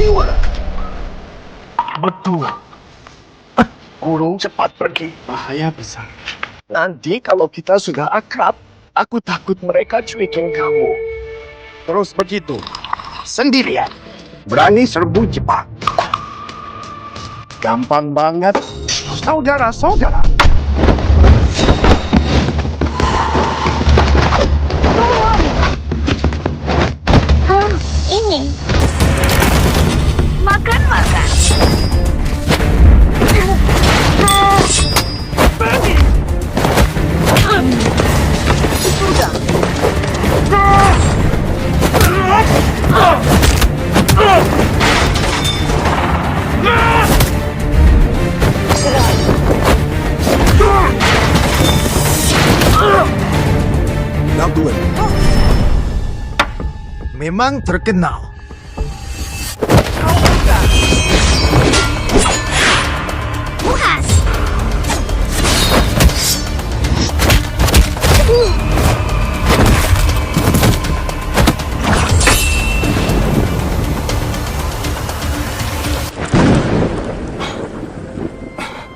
Siwa. Betul. Guru cepat pergi. Bahaya besar. Nanti kalau kita sudah akrab, aku takut mereka cuekin kamu. Terus begitu. Sendirian. Berani serbu Jepang. Gampang banget. Saudara-saudara. Ini. Makan. Sudah. Gabun memang terkenal. Puas.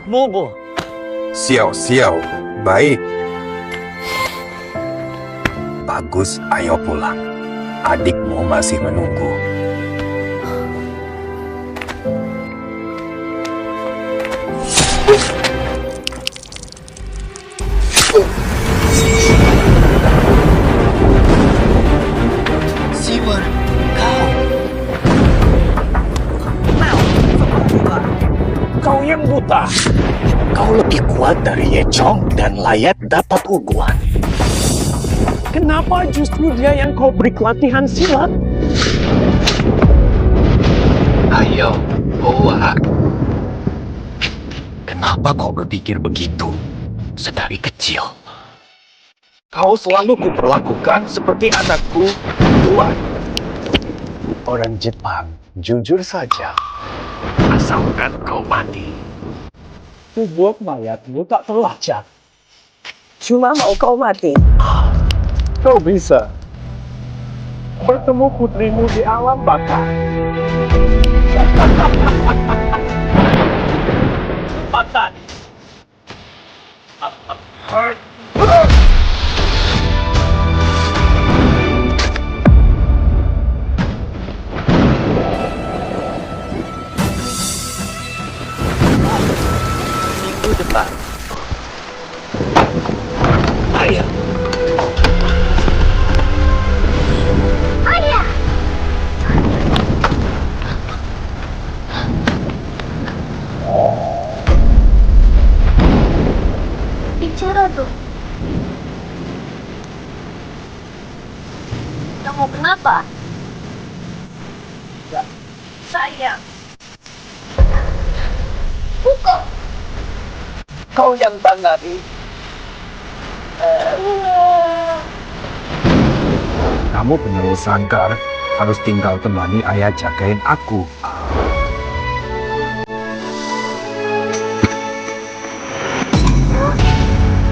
Bobo. Siau, baik. Bagus, ayo pulang. Adikmu masih menunggu. Siwa. Kau yang buta. Kau lebih kuat dari Ye Chong dan layak dapat uguan. Kenapa justru dia yang kau beri pelatihan silat? Ayo, bawa. Kenapa kau berpikir begitu? Sedari kecil. Kau selalu kuperlakukan seperti anakku, Tuan. Orang Jepang, jujur saja. Asalkan kau mati. Tubuh mayatmu tak terlacak. Cuma mau kau mati. Kau bisa bertemu putrimu di alam baka. Cepat. Minggu depan. Ayo. Ayah. Bicara tuh. Kamu kenapa? Sayang. Buka. Kau yang bangari. Kamu penerus sangkar, harus tinggal temani ayah jagain aku.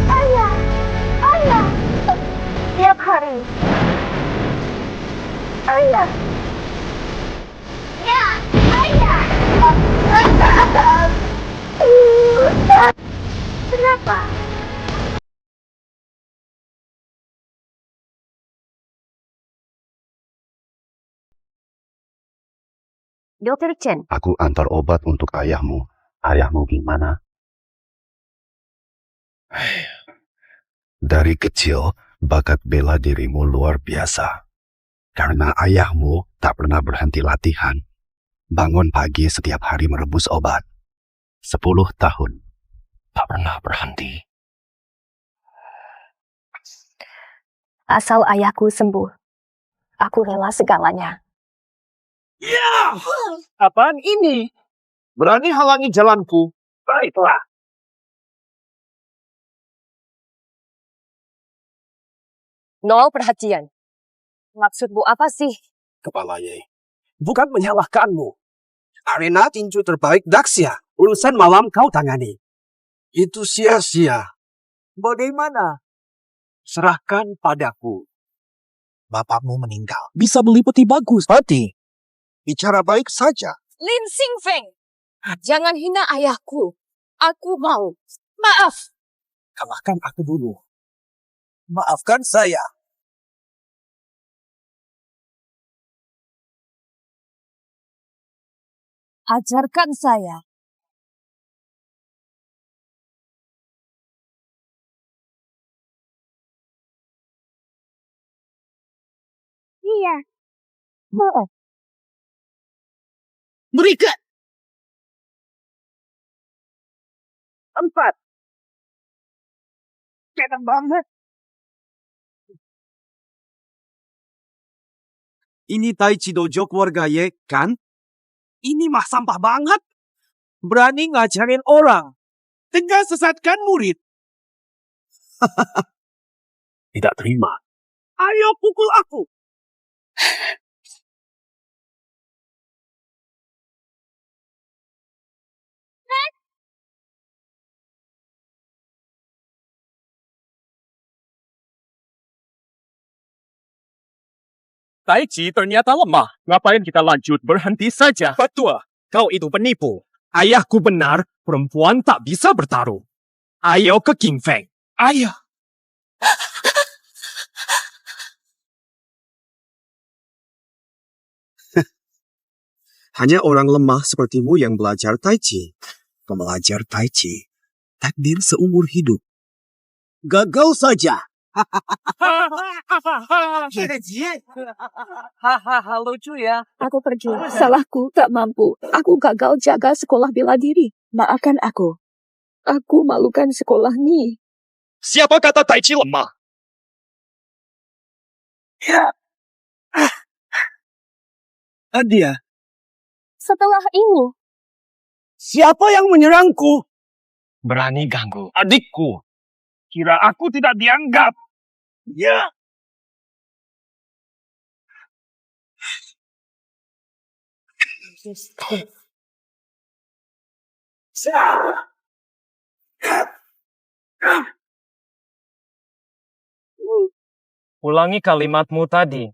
Ayah. Tiap hari. Ayah. Ya, ayah. Kenapa? Dokter Chen, Aku antar obat untuk ayahmu. Ayahmu gimana? Dari kecil, bakat bela dirimu luar biasa. Karena ayahmu tak pernah berhenti latihan. Bangun pagi setiap hari merebus obat. 10 tahun. Tak pernah berhenti. Asal ayahku sembuh, aku rela segalanya. Ya! Apaan ini? Berani halangi jalanku. Baiklah. Nol perhatian. Maksudmu apa sih? Kepala Ye. Bukan menyalahkanmu. Arena tinju terbaik Daxia. Urusan malam kau tangani. Itu sia-sia. Bagaimana? Serahkan padaku. Bapakmu meninggal. Bisa beli peti bagus, Pati. Bicara baik saja. Lin Sing Feng, jangan hina ayahku. Aku mau. Maaf. Kalahkan aku dulu. Maafkan saya. Ajarkan saya. Iya. Berikan. 4. Keren banget. Ini Taichi Dojo keluarga Ye, kan? Ini mah sampah banget. Berani ngajarin orang. Tengah sesatkan murid. Tidak terima. Ayo pukul aku. Taichi ternyata lemah. Ngapain kita lanjut? Berhenti saja. Fatua, kau itu penipu. Ayahku benar, perempuan tak bisa bertarung. Ayo ke King Feng. Ayo. Hanya orang lemah sepertimu yang belajar Tai Chi. Belajar Tai Chi. Takdir seumur hidup. Gagal saja. Hahaha, lucu ya. Aku pergi. Salahku, tak mampu. Aku gagal jaga sekolah bela diri. Maafkan aku. Aku malukan sekolah ni. Siapa kata Taichi lemah? Adia, Setelah ini, siapa yang menyerangku? Berani ganggu adikku. Kira aku tidak dianggap. Ya. Ulangi kalimatmu tadi.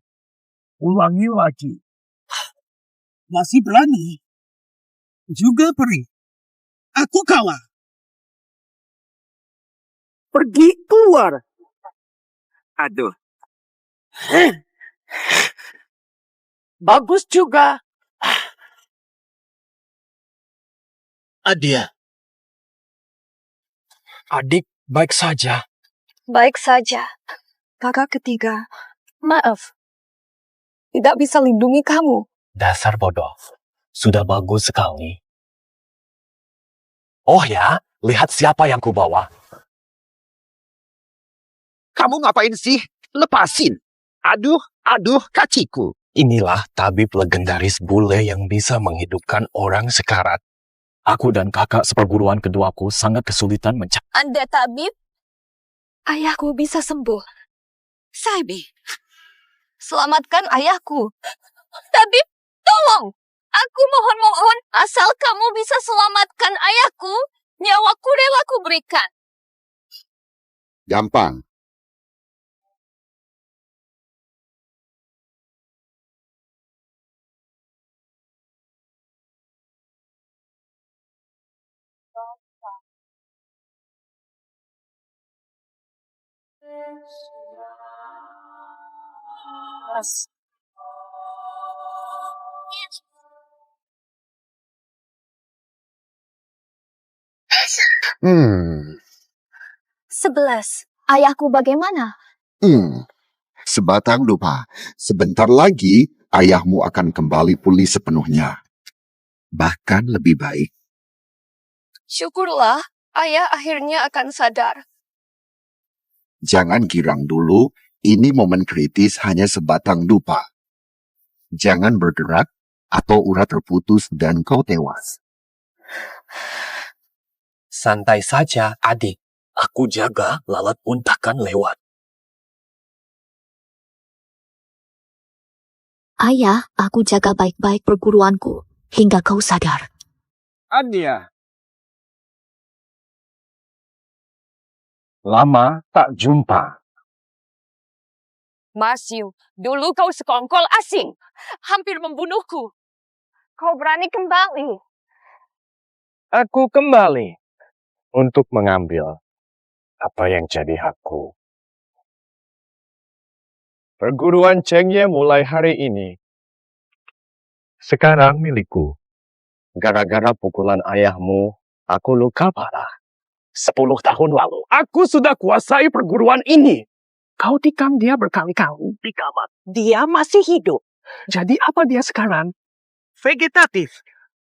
Ulangi lagi. Masih berani? Juga perih. Aku kalah. Pergi keluar. Aduh. Bagus juga. Adia. Adik baik saja. baik saja. Kakak ketiga, maaf. Tidak bisa lindungi kamu. Dasar bodoh. Sudah bagus sekali. Oh ya, lihat siapa yang kubawa. Kamu ngapain sih? Lepasin. Aduh, kaciku. Inilah tabib legendaris bule yang bisa menghidupkan orang sekarat. Aku dan kakak seperguruan keduaku sangat kesulitan mencari. Anda tabib? Ayahku bisa sembuh. Saibi, selamatkan ayahku. Tabib, tolong. Aku mohon-mohon, asal kamu bisa selamatkan ayahku, nyawaku rela ku berikan. Gampang. Hmm. 11. Ayahku bagaimana? Sebatang lupa. Sebentar lagi ayahmu akan kembali pulih sepenuhnya. Bahkan lebih baik. Syukurlah, ayah akhirnya akan sadar. Jangan girang dulu. Ini momen kritis hanya sebatang dupa. Jangan bergerak atau urat terputus dan kau tewas. Santai saja, adik. Aku jaga, lalat pun takkan lewat. Ayah, aku jaga baik-baik perguruanku hingga kau sadar. Adia. Lama tak jumpa. Masyu, dulu kau sekongkol asing. Hampir membunuhku. Kau berani kembali. Aku kembali untuk mengambil apa yang jadi hakku. Perguruan Chengye mulai hari ini. Sekarang milikku. Gara-gara pukulan ayahmu, aku luka parah. 10 tahun lalu, aku sudah kuasai perguruan ini. Kau tikam dia berkali-kali di kamar. Dia masih hidup. Jadi apa dia sekarang? Vegetatif.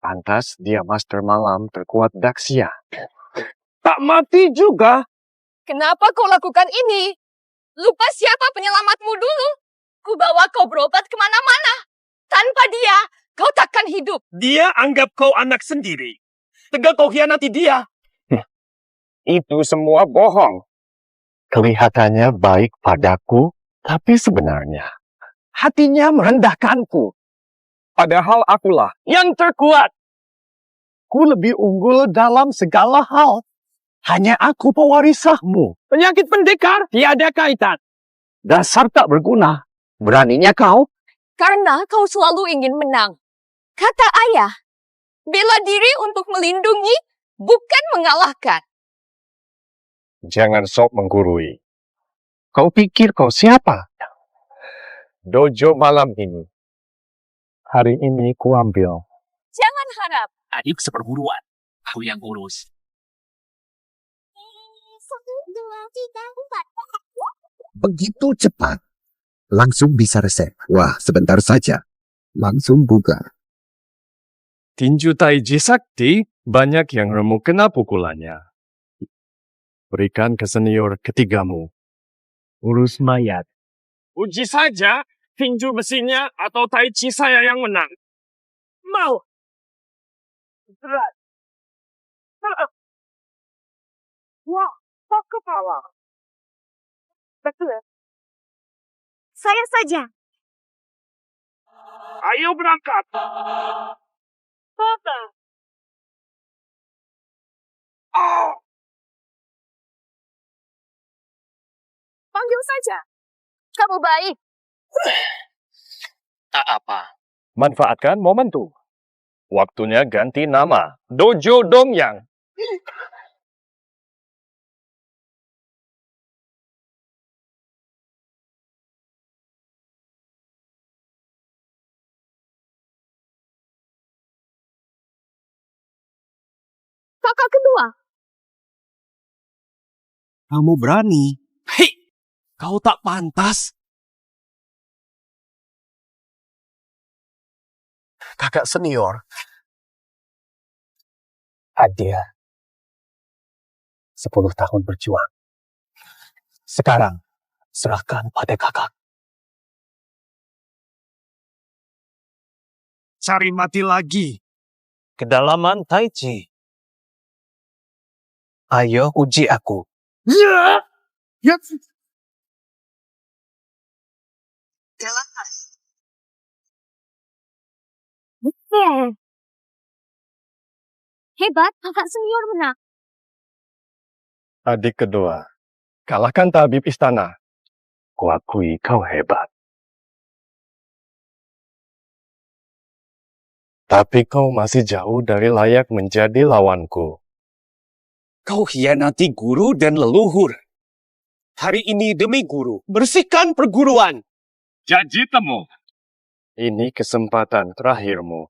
Pantas dia master malam terkuat Daxia. Tak mati juga. Kenapa kau lakukan ini? Lupa siapa penyelamatmu dulu. Ku bawa kau berobat kemana-mana. Tanpa dia, kau takkan hidup. Dia anggap kau anak sendiri. Tegak kau hianati dia. Itu semua bohong. Kelihatannya baik padaku, tapi sebenarnya hatinya merendahkanku. Padahal akulah yang terkuat. Ku lebih unggul dalam segala hal. Hanya aku pewarisahmu. Penyakit pendekar tiada kaitan. Dasar tak berguna. Beraninya kau? Karena kau selalu ingin menang. Kata ayah, bela diri untuk melindungi, bukan mengalahkan. Jangan sok menggurui. Kau pikir kau siapa? Dojo malam ini. Hari ini ku ambil. Jangan harap. Adik seperguruan. Aku yang urus. 1, 2, 3, 4. Begitu cepat. Langsung bisa resep. Wah, sebentar saja. Langsung bugar. Tinju Taiji Sakti, banyak yang remuk kena pukulannya. Berikan ke senior ketigamu. Urus mayat. Uji saja, tinju besinya atau Taichi saya yang menang. Mau. Berat. Wah, kok kepala. Betul. Saya saja. Ayo berangkat. Papa. Oh. Panggil saja. Kamu baik. Tak apa. Manfaatkan momentum. Waktunya ganti nama. Dojo Dongyang. Kakak kedua. Kamu berani. Hei, kau tak pantas. Kakak senior. Hadiah. 10 tahun berjuang. Sekarang, serahkan pada kakak. Cari mati lagi. Kedalaman Taichi. Ayo uji aku. Ya. Ya. Hebat, kakak senior menang. Adik kedua. Kalahkan tabib istana. Kuakui kau hebat. Tapi kau masih jauh dari layak menjadi lawanku. Kau hianati guru dan leluhur. Hari ini demi guru, bersihkan perguruan. Janji temu. Ini kesempatan terakhirmu.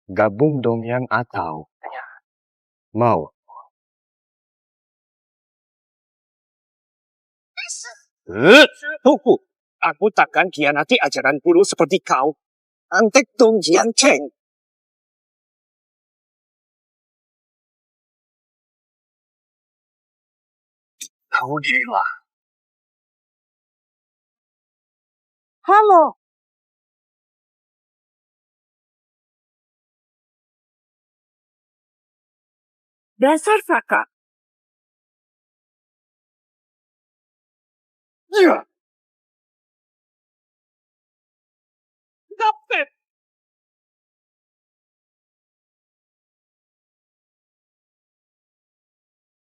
Gabung Dongyang atau mau. Tunggu, aku takkan hianati ajaran guru seperti kau. Antek Dong Jiang Cheng. Kau gila. Halo. Dasar kakak. Ya. Dapat.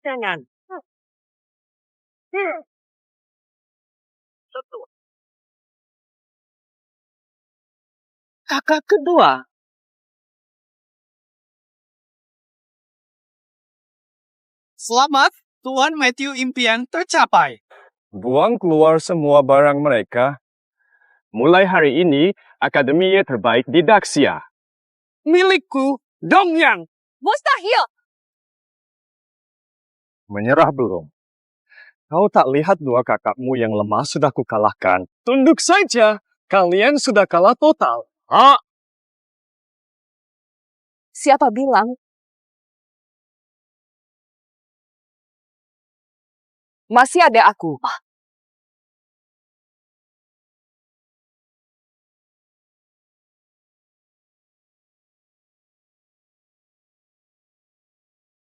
Jangan. Kakak kedua. Selamat, Tuan Matthew impian tercapai. Buang keluar semua barang mereka. Mulai hari ini, akademi terbaik di Daxia. Milikku, Dongyang. Mustahil! Menyerah belum? Kau tak lihat dua kakakmu yang lemah sudah kukalahkan. Tunduk saja, kalian sudah kalah total. Siapa bilang? Masih ada aku.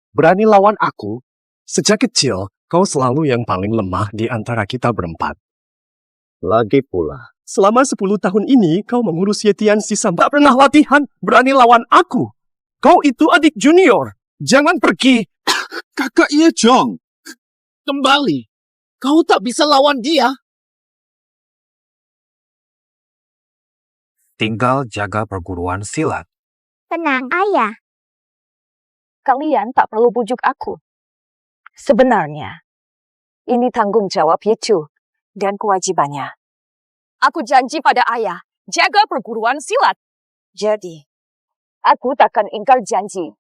Berani lawan aku? Sejak kecil, kau selalu yang paling lemah di antara kita berempat. Lagi pula, selama 10 tahun ini kau mengurus Yetian Sisa tak pernah latihan berani lawan aku. Kau itu adik junior. Jangan pergi. Kakak Ye Jong. Kembali. Kau tak bisa lawan dia. Tinggal jaga perguruan silat. Tenang, ayah. Kalian tak perlu bujuk aku. Sebenarnya, ini tanggung jawab Yecu dan kewajibannya. Aku janji pada ayah, jaga perguruan silat. Jadi, aku takkan ingkar janji.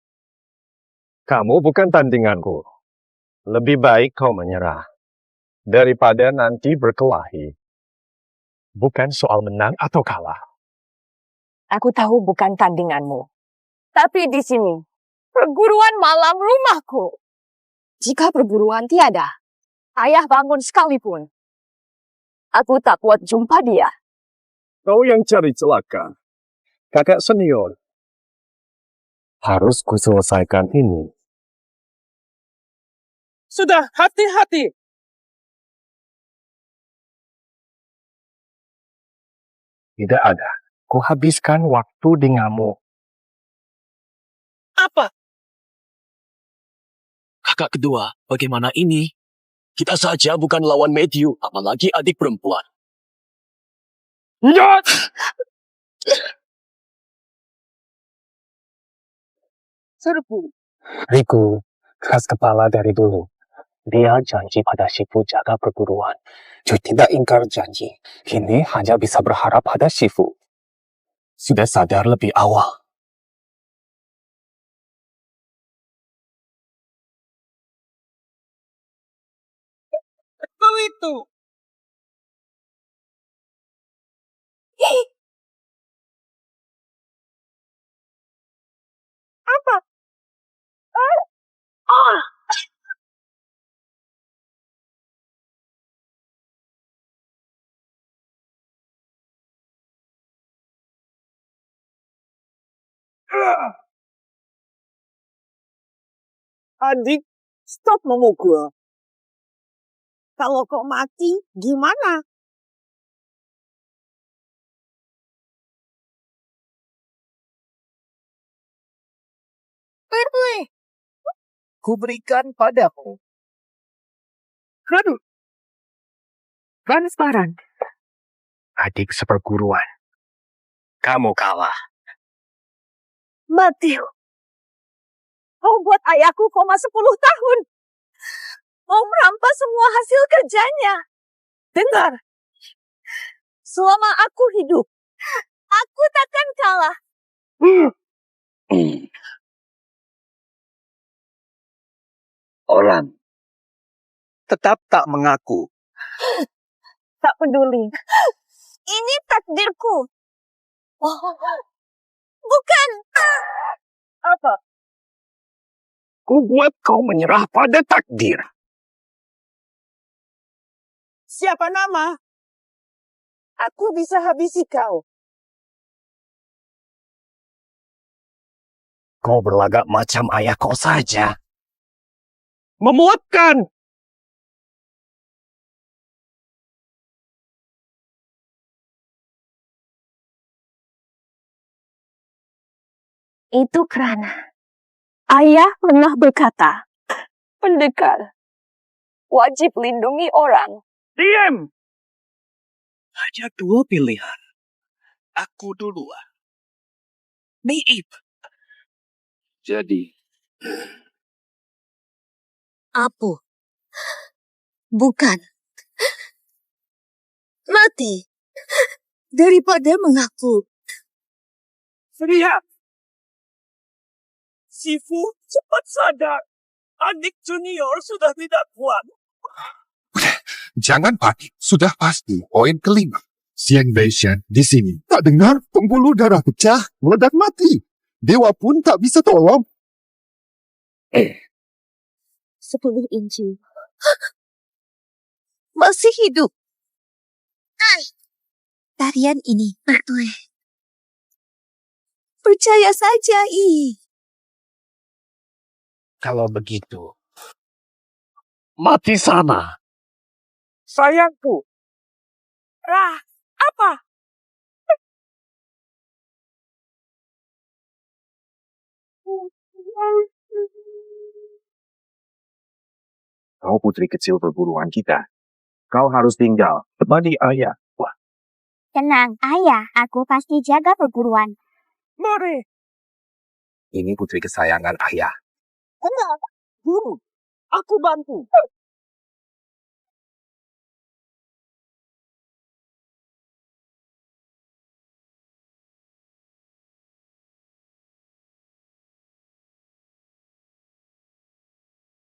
Kamu bukan tandinganku. Lebih baik kau menyerah. Daripada nanti berkelahi. Bukan soal menang atau kalah. Aku tahu bukan tandinganmu. Tapi di sini, perguruan malam rumahku. Jika perguruan tiada, ayah bangun sekalipun. Aku tak kuat jumpa dia. Kau yang cari celaka. Kakak senior. Harus kuselesaikan ini. Sudah, hati-hati. Tidak ada. Kuhabiskan waktu denganmu. Apa? Kakak kedua, bagaimana ini? Kita saja bukan lawan Matthew, apalagi adik perempuan. Ya! Serbu. Riku, keras kepala dari dulu. Dia janji pada Shifu jaga perguruan. Dia tidak ingkar janji. Kini hanya bisa berharap pada Shifu. Sudah sadar lebih awal. Kau itu. Apa? Adik, stop memukul. Kalau kau mati, gimana? Kuberikan padamu. Aduh, Transparan. Adik seperguruan. Kamu kalah. Matthew. Kau buat ayahku koma 10 tahun. Kau merampas semua hasil kerjanya. Dengar. Selama aku hidup, aku takkan kalah. Orang. Tetap tak mengaku. Tak peduli. Ini takdirku. Bukan. Apa? Ku buat kau menyerah pada takdir. siapa nama? Aku bisa habisi kau. Kau berlagak macam ayah kau saja. Memuatkan! Itu karena ayah pernah berkata, pendekar wajib lindungi orang. Diam! Hanya dua pilihan. Aku duluan. Niip. Jadi, Apa? Bukan. Mati. Daripada mengaku. Ria! Sifu, cepat sadar. Adik junior sudah tidak kuat. Jangan panik, sudah pasti. Poin kelima. Xian Beishan di sini. Tak dengar pembuluh darah pecah, meledak mati. Dewa pun tak bisa tolong. 10 inci. Masih hidup. Tarian ini betul. Percaya saja, Kalau begitu, Mati sana. Sayangku. Apa? Kau putri kecil perburuan kita. Kau harus tinggal temani ayah. Wah, Tenang, ayah. Aku pasti jaga perguruan. Mari. Ini putri kesayangan ayah. Tenang. Guru. Aku bantu.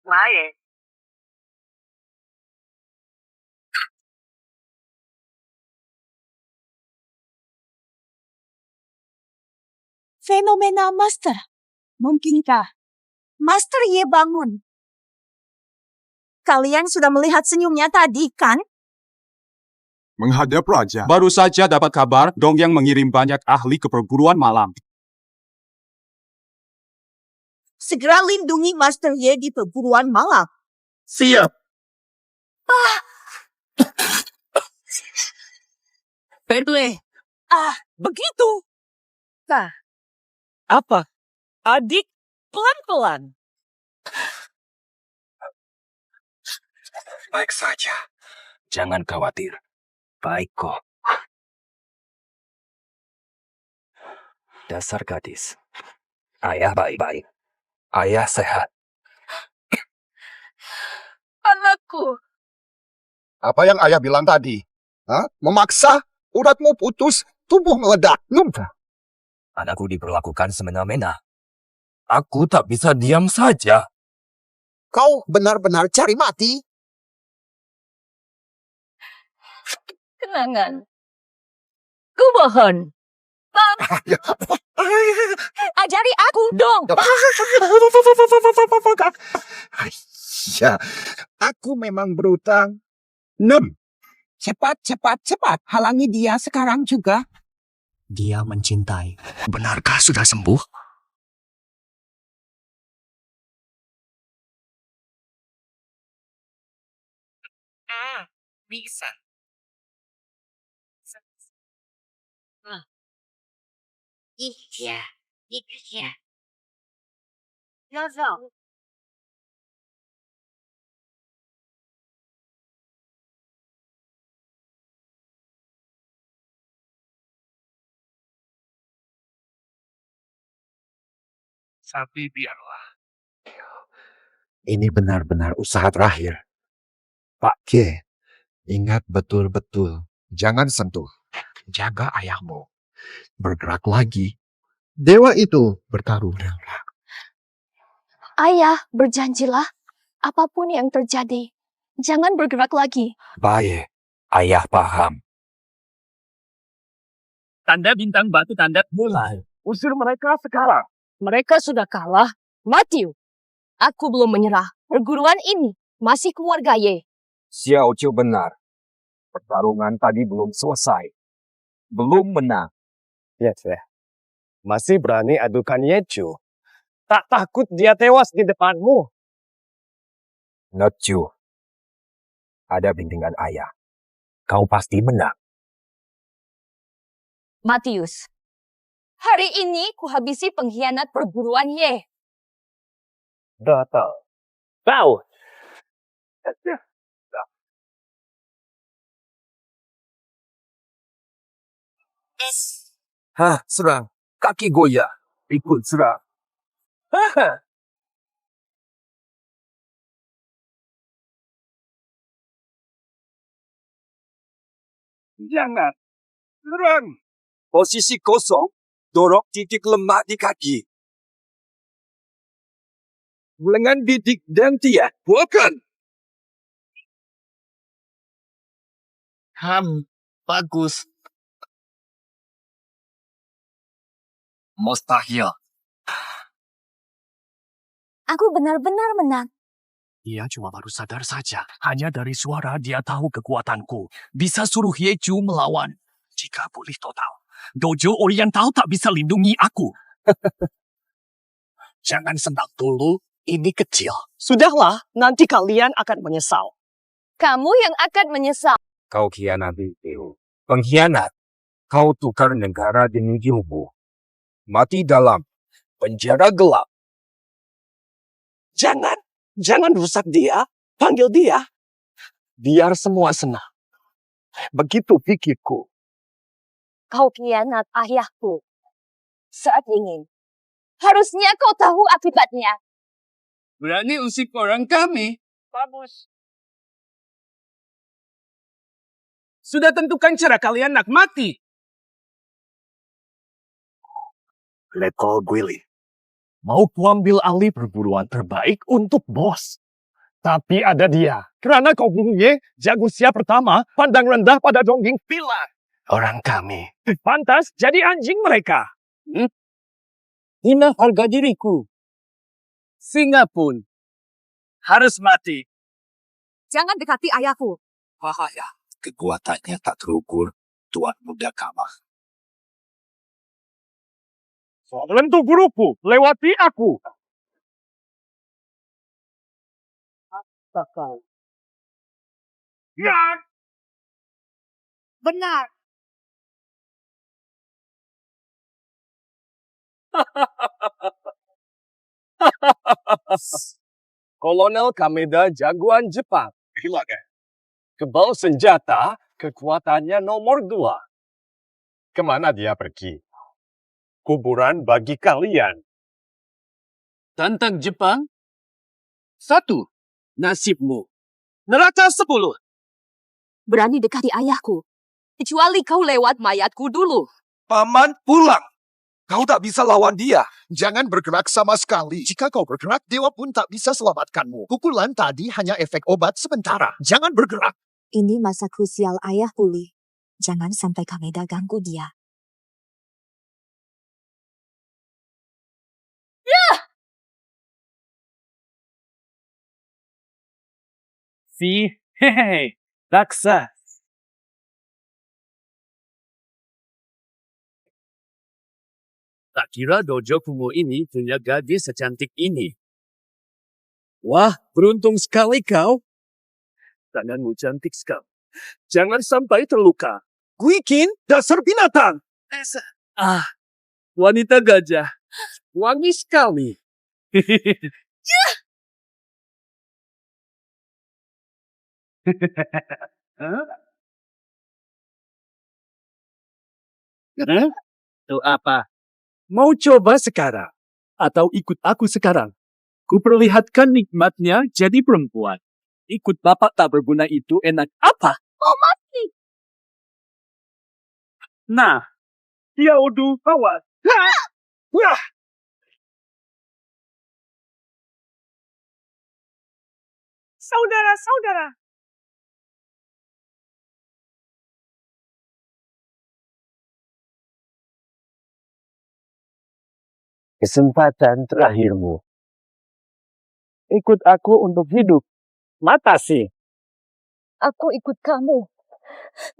Baik. Fenomena Master. Mungkinkah Master Ye bangun? Kalian sudah melihat senyumnya tadi, kan? Menghadap raja. Baru saja dapat kabar Dongyang mengirim banyak ahli ke perguruan malam. Segera lindungi Master Ye di perguruan malam. siap. Berdua. Begitu. Nah. Apa? Adik, pelan-pelan. Baik saja. Jangan khawatir. Baik kok. Dasar gadis. Ayah baik-baik. Ayah sehat. Anakku. Apa yang ayah bilang tadi? Hah? Memaksa? Uratmu putus, tubuh meledak. Numpah. Anakku diperlakukan semena-mena. Aku tak bisa diam saja. Kau benar-benar cari mati? Kenangan. Ku mohon. Ajari aku dong. Ya, aku memang berutang. 6. Cepat. Halangi dia sekarang juga. Dia mencintai. Benarkah sudah sembuh? Bisa. Iya. Zozo. Tapi biarlah. Ini benar-benar usaha terakhir. Pak K, ingat betul-betul. Jangan sentuh. Jaga ayahmu. Bergerak lagi. Dewa itu bertaruh. Ayah, berjanjilah. Apapun yang terjadi, jangan bergerak lagi. Baik. Ayah paham. Tanda bintang batu tanda mulai. Usir mereka sekarang. Mereka sudah kalah. Matthew, aku belum menyerah. Perguruan ini masih keluarga Ye. Xiao Qiu benar. Pertarungan tadi belum selesai. Belum menang. Yes, masih berani adukan Yechu. Tak takut dia tewas di depanmu. Not Chu. Ada bimbingan ayah. Kau pasti menang. Matius, hari ini kuhabisi pengkhianat perguruan Ye. Datang. Tahu. Serang. Kaki goyah. Ikut serang. Jangan. Serang. Posisi kosong. Dorong titik lemah di kaki. Lengan bidik dan tiak. Bukan. Bagus. Mustahil. Aku benar-benar menang. Dia cuma baru sadar saja. Hanya dari suara dia tahu kekuatanku. Bisa suruh Yeju melawan. Jika pulih total. Dojo Oriental tak bisa lindungi aku. Jangan senang dulu. Ini kecil. Sudahlah, nanti kalian akan menyesal. Kamu yang akan menyesal. Kau khianati Teo. Pengkhianat. Kau tukar negara demi ilmu. Mati dalam penjara gelap. Jangan rusak dia. Panggil dia. Biar semua senang. Begitu pikirku. Kau khianat ayahku. Saat dingin. Harusnya kau tahu akibatnya. Berani usik orang kami. Bagus. Sudah tentukan cara kalian nak mati. Lekol Guili. Mau kuambil alih perburuan terbaik untuk bos. Tapi ada dia. Karena kau punya jago siap pertama, pandang rendah pada dongging pilar. Orang kami. Pantas jadi anjing mereka. Hina harga diriku. Singa pun harus mati. Jangan dekati ayahku. Bahaya. Kekuatannya tak terukur. Tuan muda kamah. Lentu guruku, lewati aku. Bakal. Ya. Benar. Kolonel Kameda jagoan Jepang. Gila kan? Kebal senjata, kekuatannya nomor 2. Kemana dia pergi? Kuburan bagi kalian. Tantang Jepang. 1. Nasibmu. Neraka 10. Berani dekati ayahku. Kecuali kau lewat mayatku dulu. Paman pulang. Kau tak bisa lawan dia. Jangan bergerak sama sekali. Jika kau bergerak, dewa pun tak bisa selamatkanmu. Pukulan tadi hanya efek obat sementara. Jangan bergerak. Ini masa krusial ayah pulih. Jangan sampai Kameda ganggu dia. Si, hehe, raksa. Tak kira dojo kumuh ini punya gadis secantik ini. Wah, beruntung sekali kau. Tanganmu cantik sekali. Jangan sampai terluka. Guikin, dasar binatang. Wanita gajah. Wangi sekali. Itu apa? Mau coba sekarang? Atau ikut aku sekarang? Kuperlihatkan nikmatnya jadi perempuan. Ikut bapak tak berguna itu enak apa? Kau mati. Nah, dia udah awas. Wah! Saudara-saudara. Kesempatan terakhirmu. Ikut aku untuk hidup. Mata sih. Aku ikut kamu.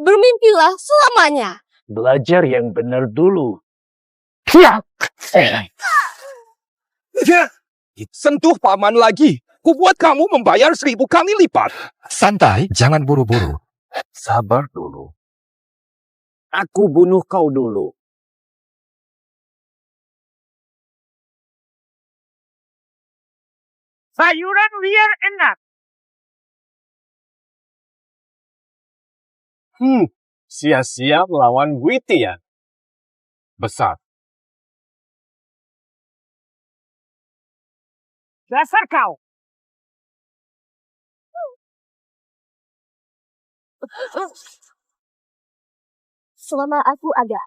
Bermimpilah selamanya. Belajar yang benar dulu. Sentuh paman lagi. Kubuat kamu membayar 1000 kali lipat. Santai, jangan buru-buru. Sabar dulu. Aku bunuh kau dulu. Sayuran liar enak. Sia-sia melawan Witian. Besar. Dasar kau. selama aku ada.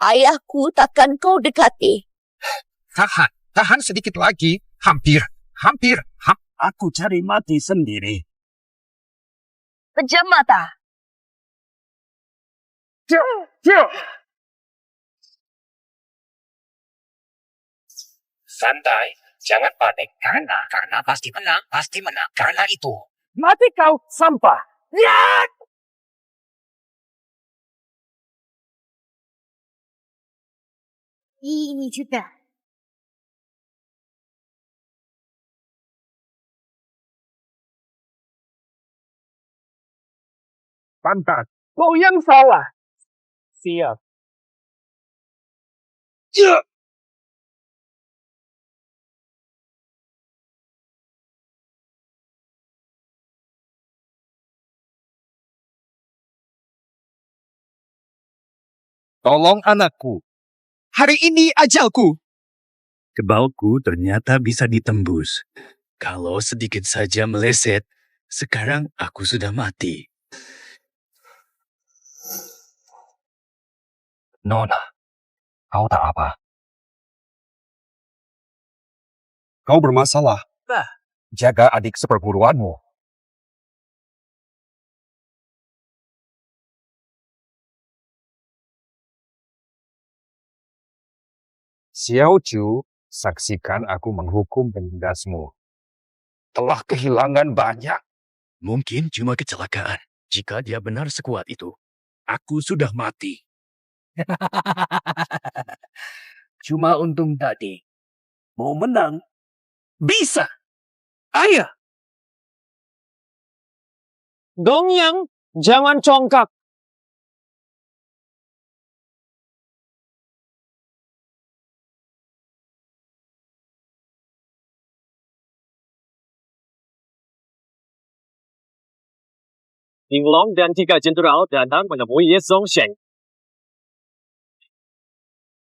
Ayahku takkan kau dekati. Tahan sedikit lagi. Hampir. Aku cari mati sendiri. Pejam mata. Santai, jangan panik. Karena pasti menang. Karena itu. Mati kau, sampah. Ini juga. Pantas. Kau yang salah. Siap. Tolong anakku. Hari ini ajalku. Kebalku ternyata bisa ditembus. Kalau sedikit saja meleset, sekarang aku sudah mati. Nona, kau tak apa. Kau bermasalah. Jaga adik seperguruanmu. Xiao Chu, saksikan aku menghukum penindasmu. Telah kehilangan banyak. Mungkin cuma kecelakaan. Jika dia benar sekuat itu, aku sudah mati. Cuma untung tadi. Mau menang? Bisa. Ayah. Dongyang, jangan congkak. Linglong dan 3 jenderal datang menemui Ye Zongsheng.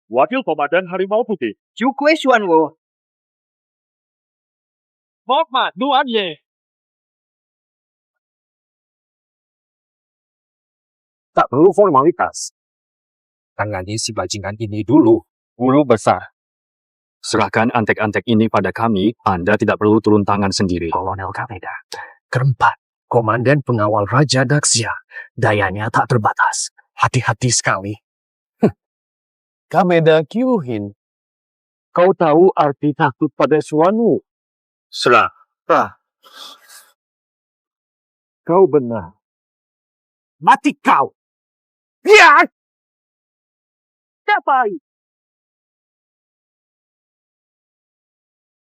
Wakil Komandan Harimau Putih. Cukui Xuanwu. Mokmat, Duan Ye. Tak perlu formalitas. Tangani si bajingan ini dulu. Guru besar. Serahkan antek-antek ini pada kami. Anda tidak perlu turun tangan sendiri. Kolonel Kameda. Keempat, Komandan Pengawal Raja Daxia. Dayanya tak terbatas. Hati-hati sekali. Kameda Kyuhin. Kau tahu arti takut pada Xuanwu? Serah. Kau benar. Mati kau. Ya! Dapai.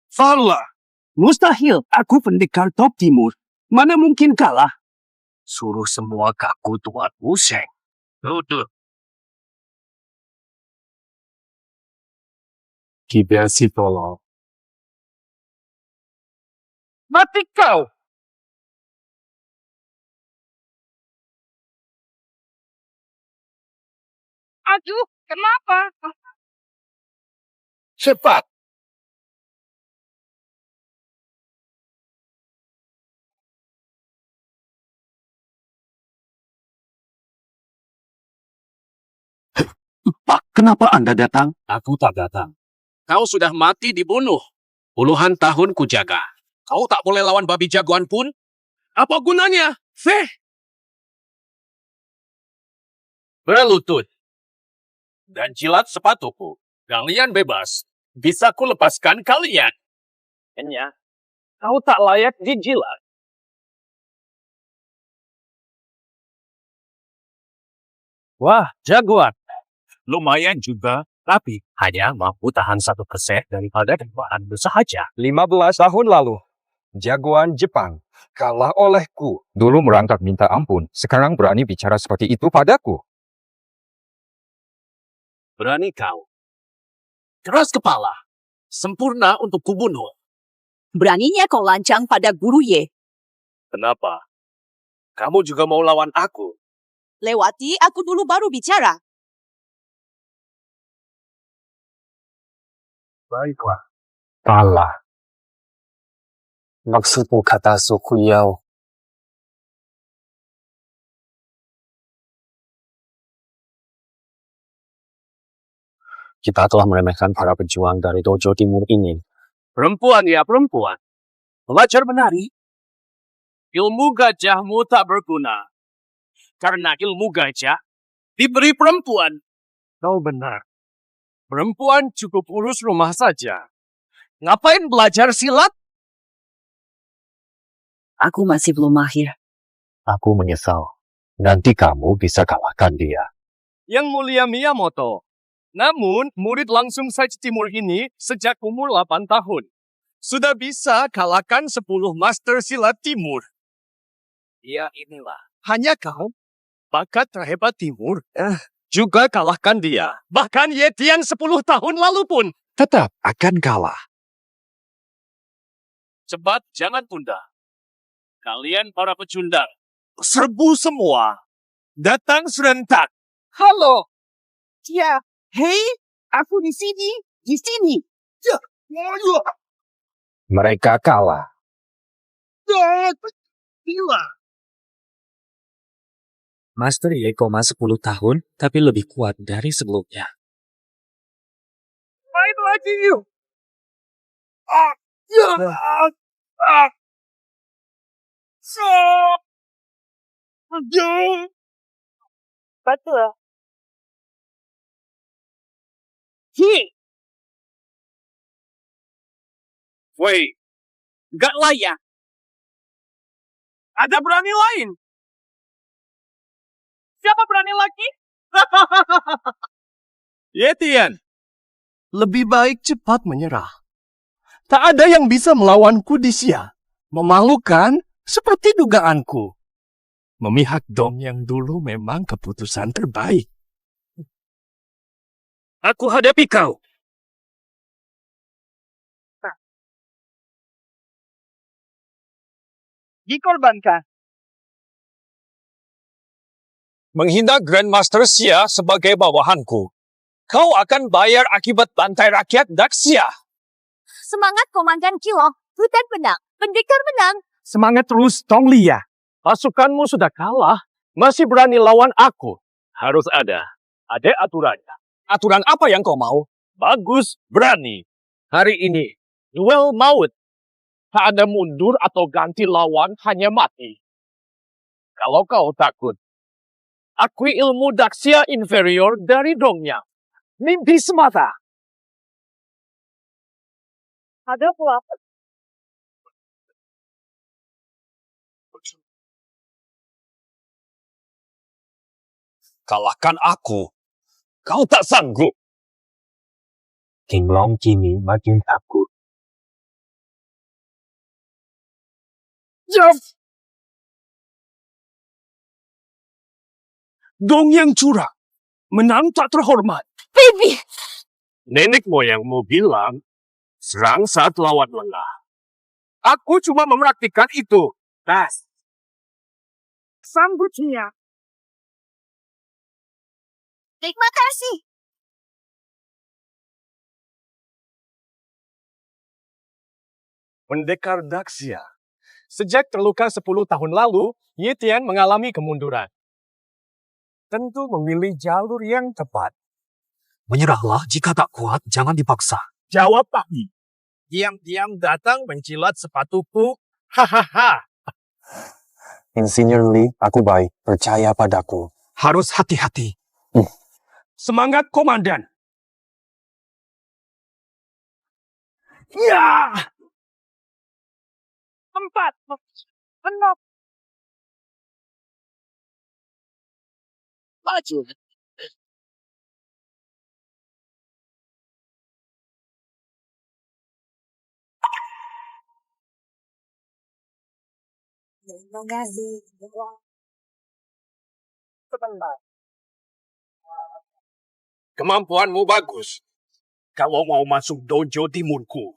Salah. Mustahil. Aku pendekar top timur. Mana mungkin kalah? Suruh semua kaku Tuan Wusheng. Tutup. Kibiasi tolong. Mati kau! Aduh, kenapa? Cepat! Pak, kenapa Anda datang? Aku tak datang. Kau sudah mati dibunuh. Puluhan tahun kujaga. Kau tak boleh lawan babi jagoan pun? Apa gunanya? Berlutut. Dan jilat sepatuku. Kalian bebas. Bisa ku lepaskan kalian. Kayaknya, kau tak layak dijilat. Wah, jagoan. Lumayan juga, tapi hanya mampu tahan 1% daripada kekuatan saja. 15 tahun lalu, jagoan Jepang kalah olehku. Dulu merangkak minta ampun, sekarang berani bicara seperti itu padaku. Berani kau. Keras kepala. Sempurna untuk kubunuh. Beraninya kau lancang pada Guru Ye. Kenapa? Kamu juga mau lawan aku? Lewati aku dulu baru bicara. Baiklah. Kalah. Maksudmu kata suku Yao. Kita telah meremehkan para pejuang dari dojo timur ini. Perempuan ya perempuan. Belajar menari. Ilmu gajahmu tak berguna. Karena ilmu gajah diberi perempuan. Kau benar. Perempuan cukup urus rumah saja. Ngapain belajar silat? Aku masih belum mahir. Aku menyesal. Nanti kamu bisa kalahkan dia. Yang mulia Miyamoto. Namun, murid langsung saja timur ini sejak umur 8 tahun. Sudah bisa kalahkan 10 master silat timur. Ya inilah. Hanya kau, bakat terhebat timur, juga kalahkan dia. Bahkan Yetian 10 tahun lalu pun. Tetap akan kalah. Cepat, jangan tunda. Kalian para pecundang, serbu semua. Datang serentak. Halo. Ya, hei, aku di sini, di sini. Mereka kalah. Gila. Master Yekoma 10 tahun, tapi lebih kuat dari sebelumnya. Main lagi yuk. Betul. Woi, gak layak. Ada berani lain. Siapa berani lagi? Yetian, lebih baik cepat menyerah. Tak ada yang bisa melawanku di Xia. Memalukan seperti dugaanku. Memihak Dong yang dulu memang keputusan terbaik. Aku hadapi kau. Dikorbankan. Menghina Grandmaster Xia sebagai bawahanku. Kau akan bayar akibat bantai rakyat Daxia. Semangat Komandan Kilo, hutan menang, pendekar menang. Semangat terus, Tong Lia. Pasukanmu sudah kalah, masih berani lawan aku. Harus ada aturannya. Aturan apa yang kau mau? Bagus, berani. Hari ini, duel maut. Tak ada mundur atau ganti lawan, hanya mati. Kalau kau takut, akui ilmu Daxia inferior dari Dongnya. Mimpi semata. Ada apa? Kalahkan aku. Kau tak sanggup. King Long kini makin takut. Dong yang curang. Menang tak terhormat. Baby! Nenek moyangmu bilang, serang saat lawan lengah. Aku cuma mempraktikkan itu. Tas. Sambutnya. Terima kasih. Pendekar Daxia. Sejak terluka 10 tahun lalu, Yetian mengalami kemunduran. Tentu memilih jalur yang tepat. Menyerahlah jika tak kuat, jangan dipaksa. Jawab Papi. Diam-diam datang mencilat sepatuku. Hahaha. Insinyur Lee, aku baik. Percaya padaku. Harus hati-hati. Semangat, Komandan. Ya! 4, 6. Maju. Terima kasih. Sebentar. Kemampuanmu bagus. Kalau mau masuk dojo timurku,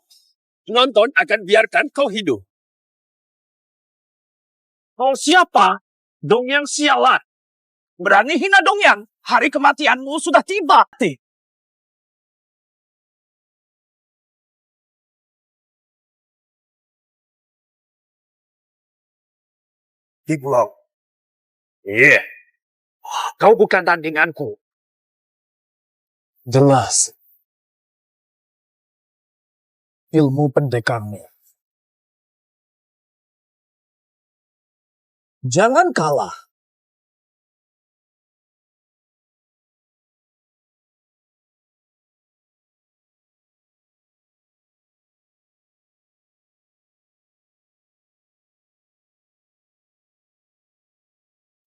penonton akan biarkan kau hidup. Kau siapa? Dongyang sialan. Berani hina Dongyang. Hari kematianmu sudah tiba. Diblok. Iya. Kau bukan tandinganku. Jelas. ilmu pendekarmu. Jangan kalah.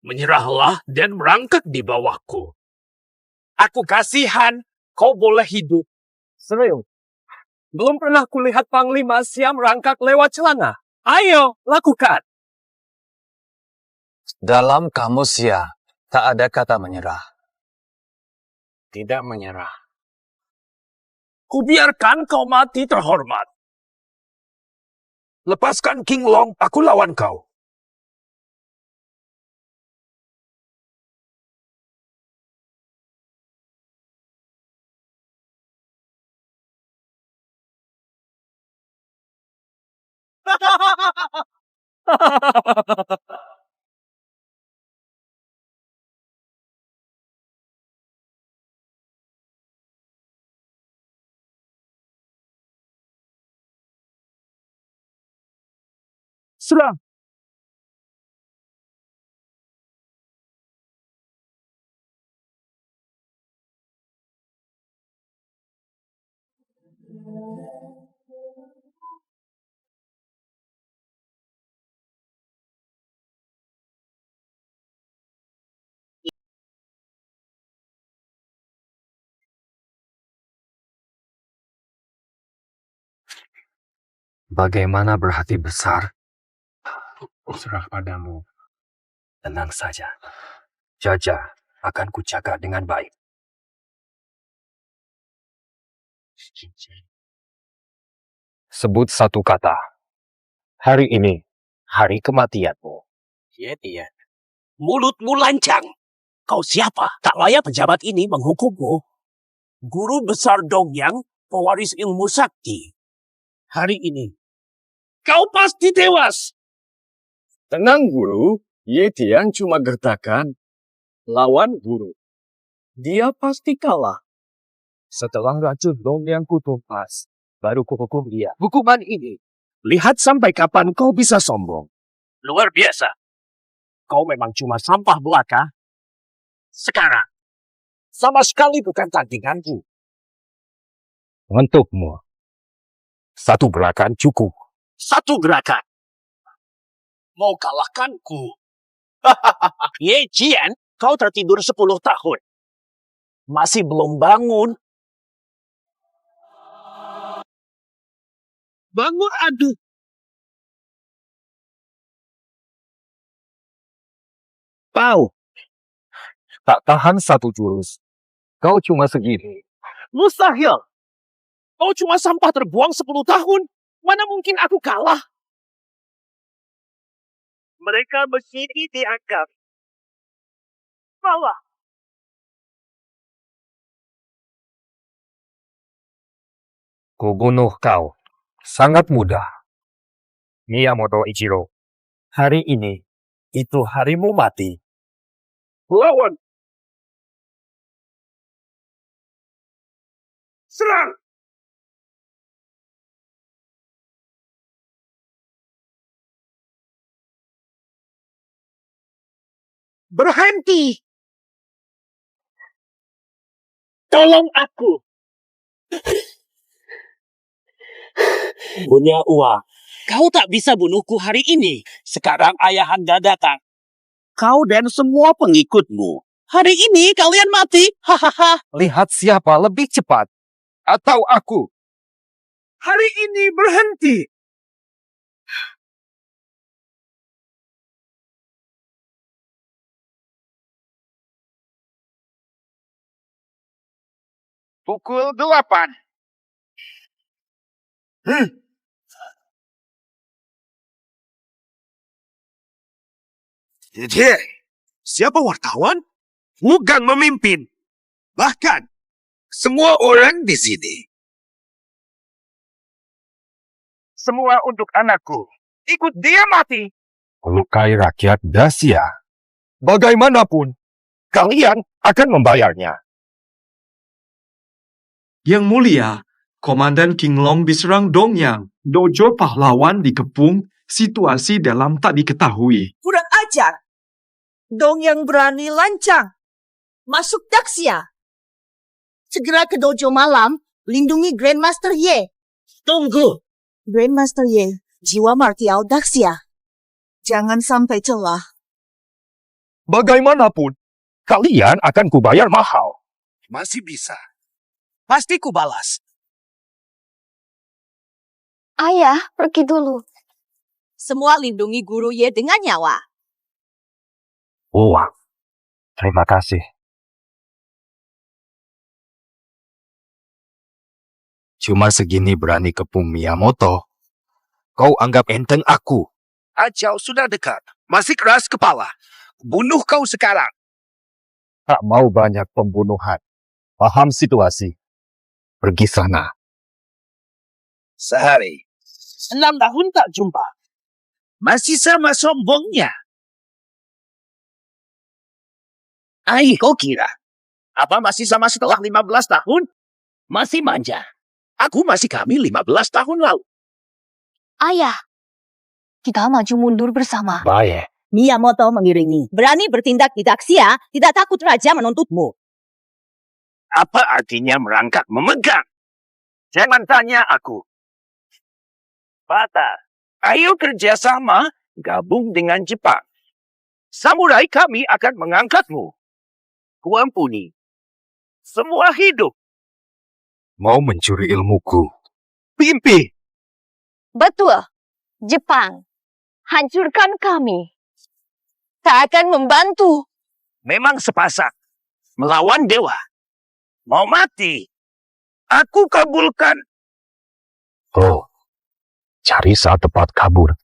Menyerahlah dan merangkak di bawahku. Aku kasihan, kau boleh hidup. Serius? Belum pernah kulihat Panglima Siam merangkak lewat celana. Ayo, lakukan. Dalam kamus ya, tak ada kata menyerah. Tidak menyerah. Kubiarkan kau mati terhormat. Lepaskan King Long, aku lawan kau. Serang. Bagaimana berhati besar? Serah padamu. Tenang saja. Jajah akan kujaga dengan baik. Sebut satu kata. Hari ini, hari kematianmu. Ya. Mulutmu lancang. Kau siapa? Tak layak pejabat ini menghukummu. Guru besar Dongyang, pewaris ilmu sakti. Hari ini, kau pasti tewas. Tenang, Guru. Ye Tian cuma gertakan. Lawan Guru. Dia pasti kalah. Setelah racun Dongyang kutumpas, baru kuhukum dia. Hukuman ini Lihat sampai kapan kau bisa sombong. luar biasa. Kau memang cuma sampah belaka. Sekarang, sama sekali bukan tandinganku. Untukmu. Satu gerakan cukup. Satu gerakan. Mau kalahkanku. Ye Jian, kau tertidur 10 tahun. Masih belum bangun. Bangun, aduh. Pau. Tak tahan satu jurus. Kau cuma segini. Mustahil. Kau cuma sampah terbuang 10 tahun. Mana mungkin aku kalah? Mereka begini dianggap. Malah. Kubunuh kau. Sangat mudah. Miyamoto Ichiro. Hari ini, itu harimu mati. Lawan. Serang. Berhenti. Tolong aku. Punya uang. Kau tak bisa bunuhku hari ini. Sekarang ayahanda datang. Kau dan semua pengikutmu. Hari ini kalian mati. Hahaha. Lihat siapa lebih cepat. Atau aku. Hari ini berhenti. Pukul 8. Jadi, siapa wartawan? Bukan memimpin. Bahkan, semua orang di sini. Semua untuk anakku. Ikut dia mati. Melukai rakyat Dacia. Bagaimanapun, kalian akan membayarnya. Yang mulia, Komandan King Long diserang Dongyang. Dojo pahlawan dikepung, situasi dalam tak diketahui. Kurang ajar. Dong yang berani lancang. Masuk Daxia. Segera ke dojo malam, lindungi Grandmaster Ye. Tunggu! Grandmaster Ye, jiwa martial Daxia. Jangan sampai celah. Bagaimanapun, kalian akan kubayar mahal. Masih bisa. Pasti ku balas. Ayah, pergi dulu. Semua lindungi guru Ye dengan nyawa. Wah, terima kasih. Cuma segini berani kepung Miyamoto. Kau anggap enteng aku. Ajal sudah dekat. Masih keras kepala. Bunuh kau sekarang. Tak mau banyak pembunuhan. Paham situasi. Pergi sana. Sehari. 6 tahun tak jumpa. Masih sama sombongnya. Kau kira? Apa masih sama setelah 15 tahun? Masih manja. Aku masih kami 15 tahun lalu. Ayah, kita maju mundur bersama. Baik. Miyamoto mengiringi. Berani bertindak di Daxia, tidak takut raja menuntutmu. Apa artinya merangkak memegang? Jangan tanya aku. Patah. Ayo kerjasama, gabung dengan Jepang. Samurai kami akan mengangkatmu. Kuampuni. Semua hidup. Mau mencuri ilmuku. Mimpi. Betul. Jepang, hancurkan kami. Tak akan membantu. Memang sepasang. Melawan dewa. Mau mati. Aku kabulkan. Oh, cari saat tepat kabur.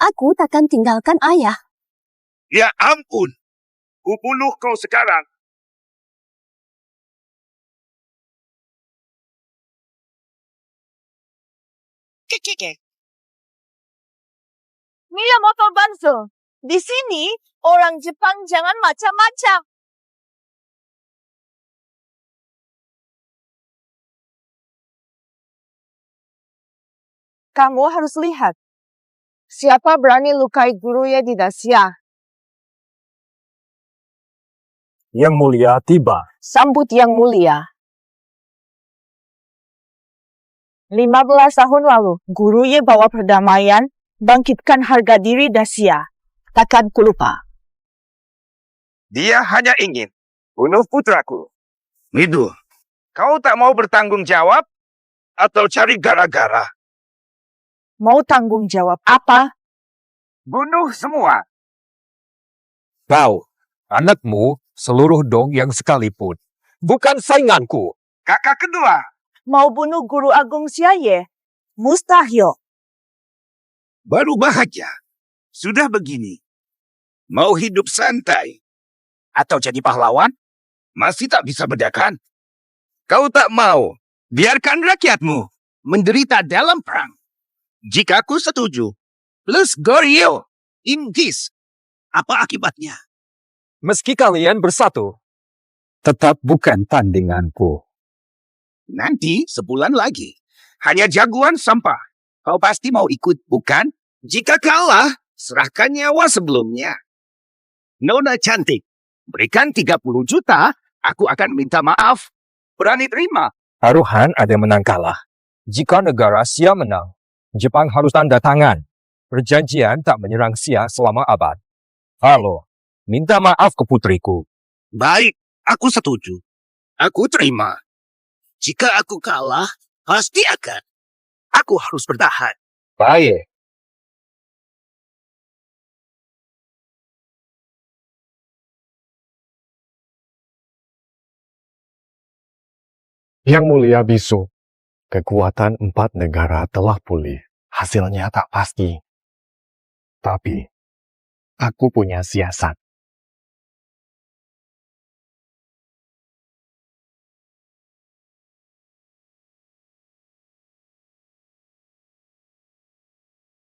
Aku takkan tinggalkan ayah. Ya ampun. Kubunuh kau sekarang. Miyamoto Banzo, di sini orang Jepang jangan macam-macam. Kamu harus lihat. Siapa berani lukai guru Ye di Daxia? Yang mulia tiba. Sambut yang mulia. 15 tahun lalu, guru Ye bawa perdamaian, bangkitkan harga diri Daxia. Takkan kulupa. Dia hanya ingin bunuh putraku. Midu, kau tak mau bertanggung jawab atau cari gara-gara? Mau tanggung jawab apa? Bunuh semua. Kau, anakmu, seluruh Dongyang sekalipun. Bukan sainganku. Kakak kedua. Mau bunuh guru agung Ye? Mustahil. Baru bahagia. Sudah begini. Mau hidup santai. Atau jadi pahlawan? Masih tak bisa bedakan. Kau tak mau. Biarkan rakyatmu menderita dalam perang. Jika aku setuju. Plus Goryeo. Inggris. Apa akibatnya? Meski kalian bersatu, tetap bukan tandinganku. Nanti sebulan lagi. Hanya jagoan sampah. Kau pasti mau ikut, bukan? Jika kalah, serahkan nyawa sebelumnya. Nona cantik, berikan 30 juta, aku akan minta maaf. Berani terima? Taruhan ada menang kalah. Jika negara Xia menang, Jepang harus tanda tangan. Perjanjian tak menyerang Xia selama abad. Halo, minta maaf ke putriku. Baik, aku setuju. Aku terima. Jika aku kalah, pasti akan. Aku harus bertahan. Baik. Yang mulia bisu. Kekuatan 4 negara telah pulih. Hasilnya tak pasti. Tapi, aku punya siasat.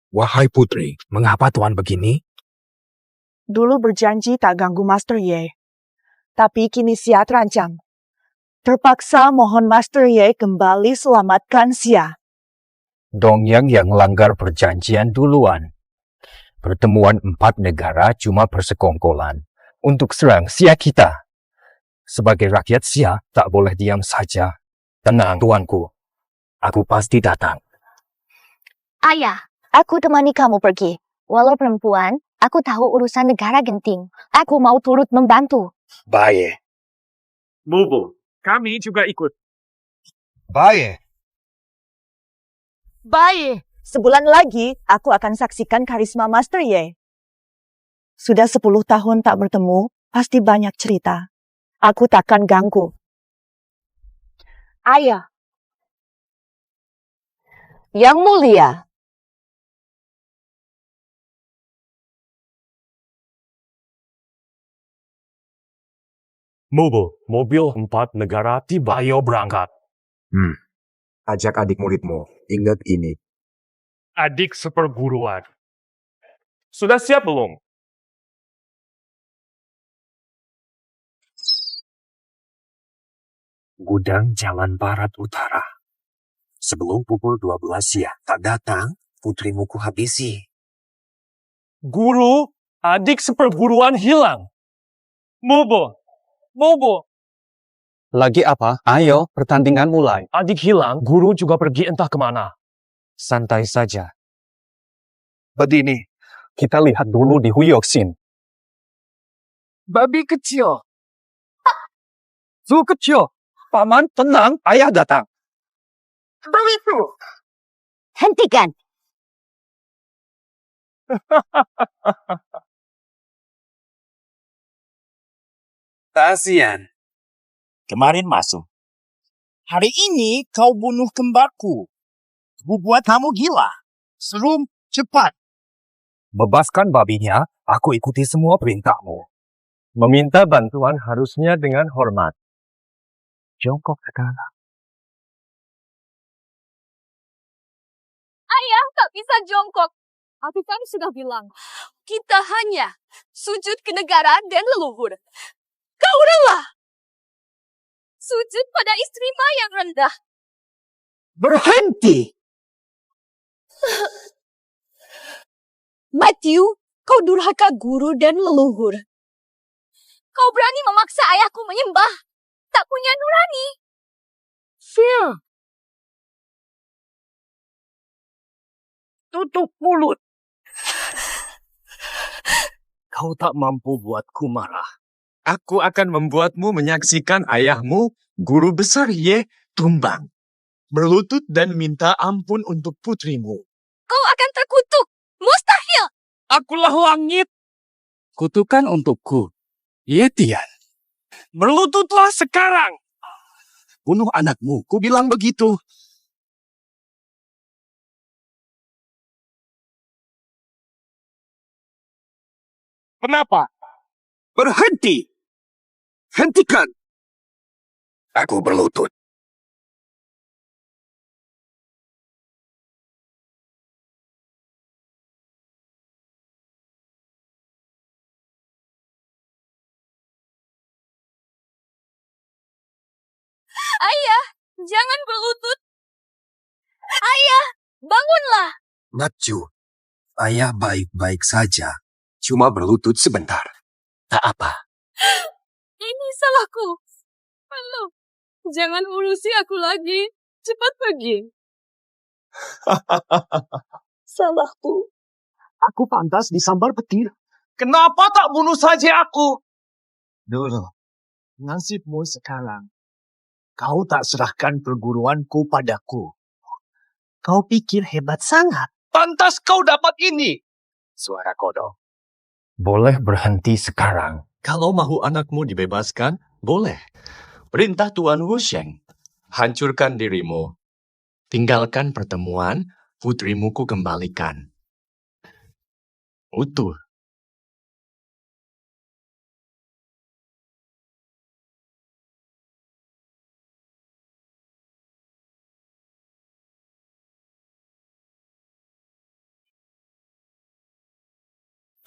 Wahai putri, mengapa Tuan begini? Dulu berjanji tak ganggu Master Ye. Tapi kini Xia terancam. Terpaksa mohon Master Ye kembali selamatkan Xia. Dongyang yang langgar perjanjian duluan. Pertemuan 4 negara cuma persekongkolan untuk serang Xia kita. Sebagai rakyat Xia, tak boleh diam saja. Tenang, tuanku. Aku pasti datang. Ayah, aku temani kamu pergi. Walau perempuan, aku tahu urusan negara genting. Aku mau turut membantu. Baik. Mubu, kami juga ikut. Baik. Baik. Sebulan lagi, aku akan saksikan karisma Master Ye. Sudah 10 tahun tak bertemu, pasti banyak cerita. Aku takkan ganggu. Ayah. Yang mulia. Mubu, mobil 4 negara tiba. Ayo berangkat. Ajak adik muridmu. Ingat ini. Adik seperguruan. Sudah siap belum? Gudang Jalan Barat Utara. Sebelum pukul 12 siang tak datang, putrimu ku habisi. Guru, adik seperguruan hilang. Mubu, Mubu. Lagi apa? Ayo, pertandingan mulai. Adik hilang, guru juga pergi entah kemana. Santai saja. Begini, kita lihat dulu di Huyoxin. Babi kecil. Zu kecil. Paman, tenang, ayah datang. Begitu. Hentikan. Kasian. Kemarin masuk. Hari ini kau bunuh kembarku. Buat kamu gila. Serum, cepat. Bebaskan babinya, aku ikuti semua perintahmu. Meminta bantuan harusnya dengan hormat. Jongkok sekarang. Ayah, tak bisa jongkok. Aku kan sudah bilang, kita hanya sujud ke negara dan leluhur. Kau rela sujud pada istri yang rendah. Berhenti. Matthew, kau durhaka guru dan leluhur. Kau berani memaksa ayahku menyembah. Tak punya nurani. Phil. Tutup mulut. Kau tak mampu buatku marah. Aku akan membuatmu menyaksikan ayahmu, guru besar Ye, tumbang. Berlutut dan minta ampun untuk putrimu. Kau akan terkutuk. Mustahil. Akulah langit. Kutukan untukku. Ye Tian. Berlututlah sekarang. Bunuh anakmu, ku bilang begitu. Kenapa? Berhenti. Hentikan. Aku berlutut. Ayah, jangan berlutut. Ayah, bangunlah. Matthew, ayah baik-baik saja. Cuma berlutut sebentar. Tak apa. Ini salahku. Lalu, jangan urusi aku lagi. Cepat pergi. Salahku. Aku pantas disambar petir. Kenapa tak bunuh saja aku? Dulu, nasibmu sekarang. Kau tak serahkan perguruanku padaku. Kau pikir hebat sangat. Pantas kau dapat ini. Suara kodok. Boleh berhenti sekarang. Kalau mahu anakmu dibebaskan, boleh. Perintah Tuan Wu Sheng. Hancurkan dirimu. Tinggalkan pertemuan, putrimu ku kembalikan. Utuh.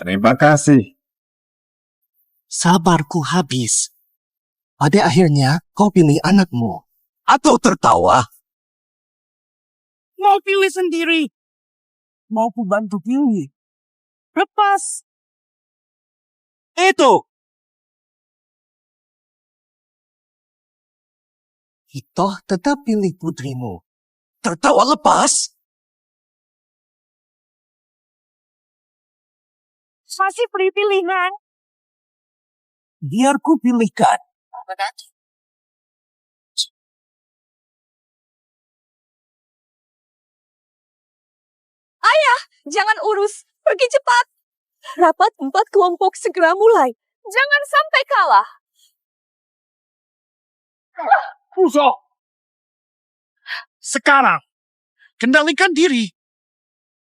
Terima kasih. Sabarku habis. Pada akhirnya, kau pilih anakmu. Atau tertawa. Mau pilih sendiri. Mau ku bantu pilih. Lepas. Itu. Kita tetap pilih putrimu. Tertawa lepas. Masih beri pilihan. Biar ku pilihkan. Ayah, jangan urus. Pergi cepat. Rapat 4 kelompok segera mulai. Jangan sampai kalah. Fuso! Sekarang, kendalikan diri.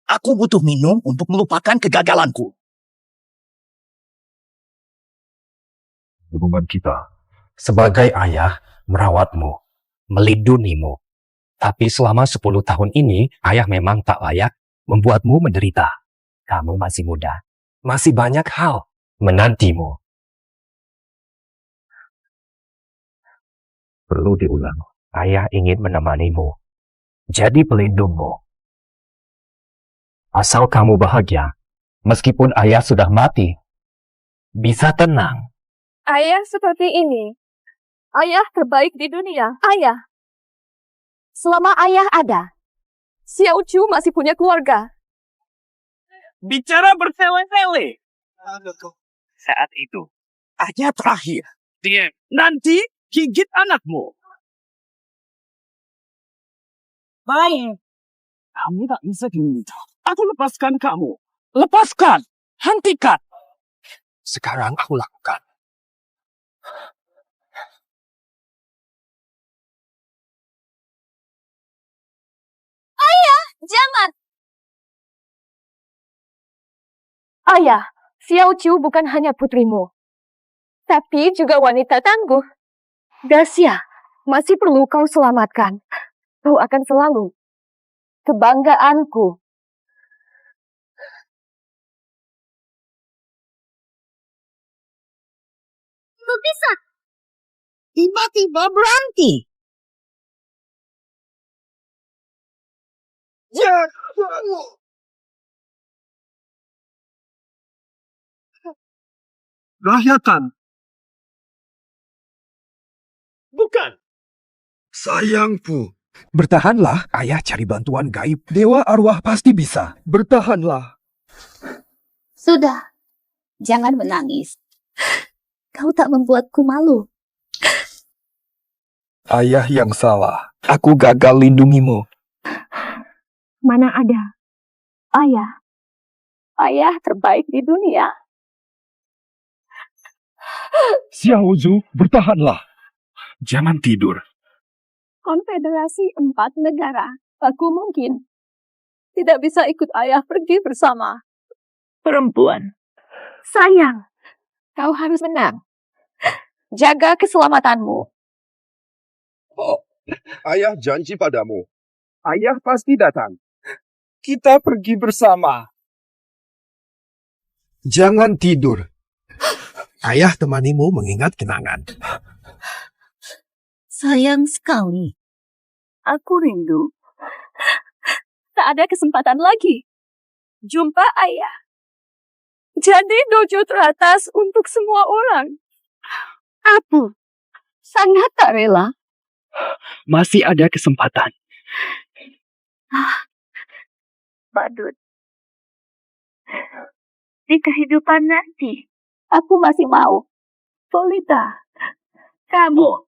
Aku butuh minum untuk melupakan kegagalanku. Hubungan kita sebagai ayah merawatmu, melindungimu. Tapi selama 10 tahun ini, ayah memang tak layak membuatmu menderita. Kamu masih muda, masih banyak hal menantimu. Perlu diulang, ayah ingin menemanimu, jadi pelindungmu. Asal kamu bahagia, meskipun ayah sudah mati, bisa tenang. Ayah seperti ini. Ayah terbaik di dunia. Ayah. Selama ayah ada, Xiao Chu masih punya keluarga. Bicara bertele-tele. Saat itu, ayah terakhir. Diam. Nanti gigit anakmu. Baik. Kamu tak bisa gitu. Aku lepaskan kamu. Lepaskan. Hentikan. Sekarang aku lakukan. Jangan! Ayah, Xiao Chu bukan hanya putrimu, tapi juga wanita tangguh. Dacia, masih perlu kau selamatkan. Kau akan selalu kebanggaanku. Kau bisa. Tiba-tiba berhenti. Rakyatan. Bukan. Sayangku. Bertahanlah, ayah cari bantuan gaib. Dewa arwah pasti bisa. Bertahanlah. Sudah, jangan menangis. Kau tak membuatku malu. Ayah yang salah. Aku gagal lindungimu. Mana ada? Ayah. Ayah terbaik di dunia. Xiao Zhu, bertahanlah. Jangan tidur. Konfederasi 4 negara. Aku mungkin tidak bisa ikut ayah pergi bersama perempuan. Sayang, kau harus menang. Jaga keselamatanmu. Oh, ayah janji padamu. Ayah pasti datang. Kita pergi bersama. Jangan tidur. Ayah temanimu mengingat kenangan. Sayang sekali. Aku rindu. Tak ada kesempatan lagi. Jumpa ayah. Jadi dojo teratas untuk semua orang. Aku sangat tak rela. Masih ada kesempatan. Badut. Di kehidupan nanti, aku masih mau. Polita, kamu.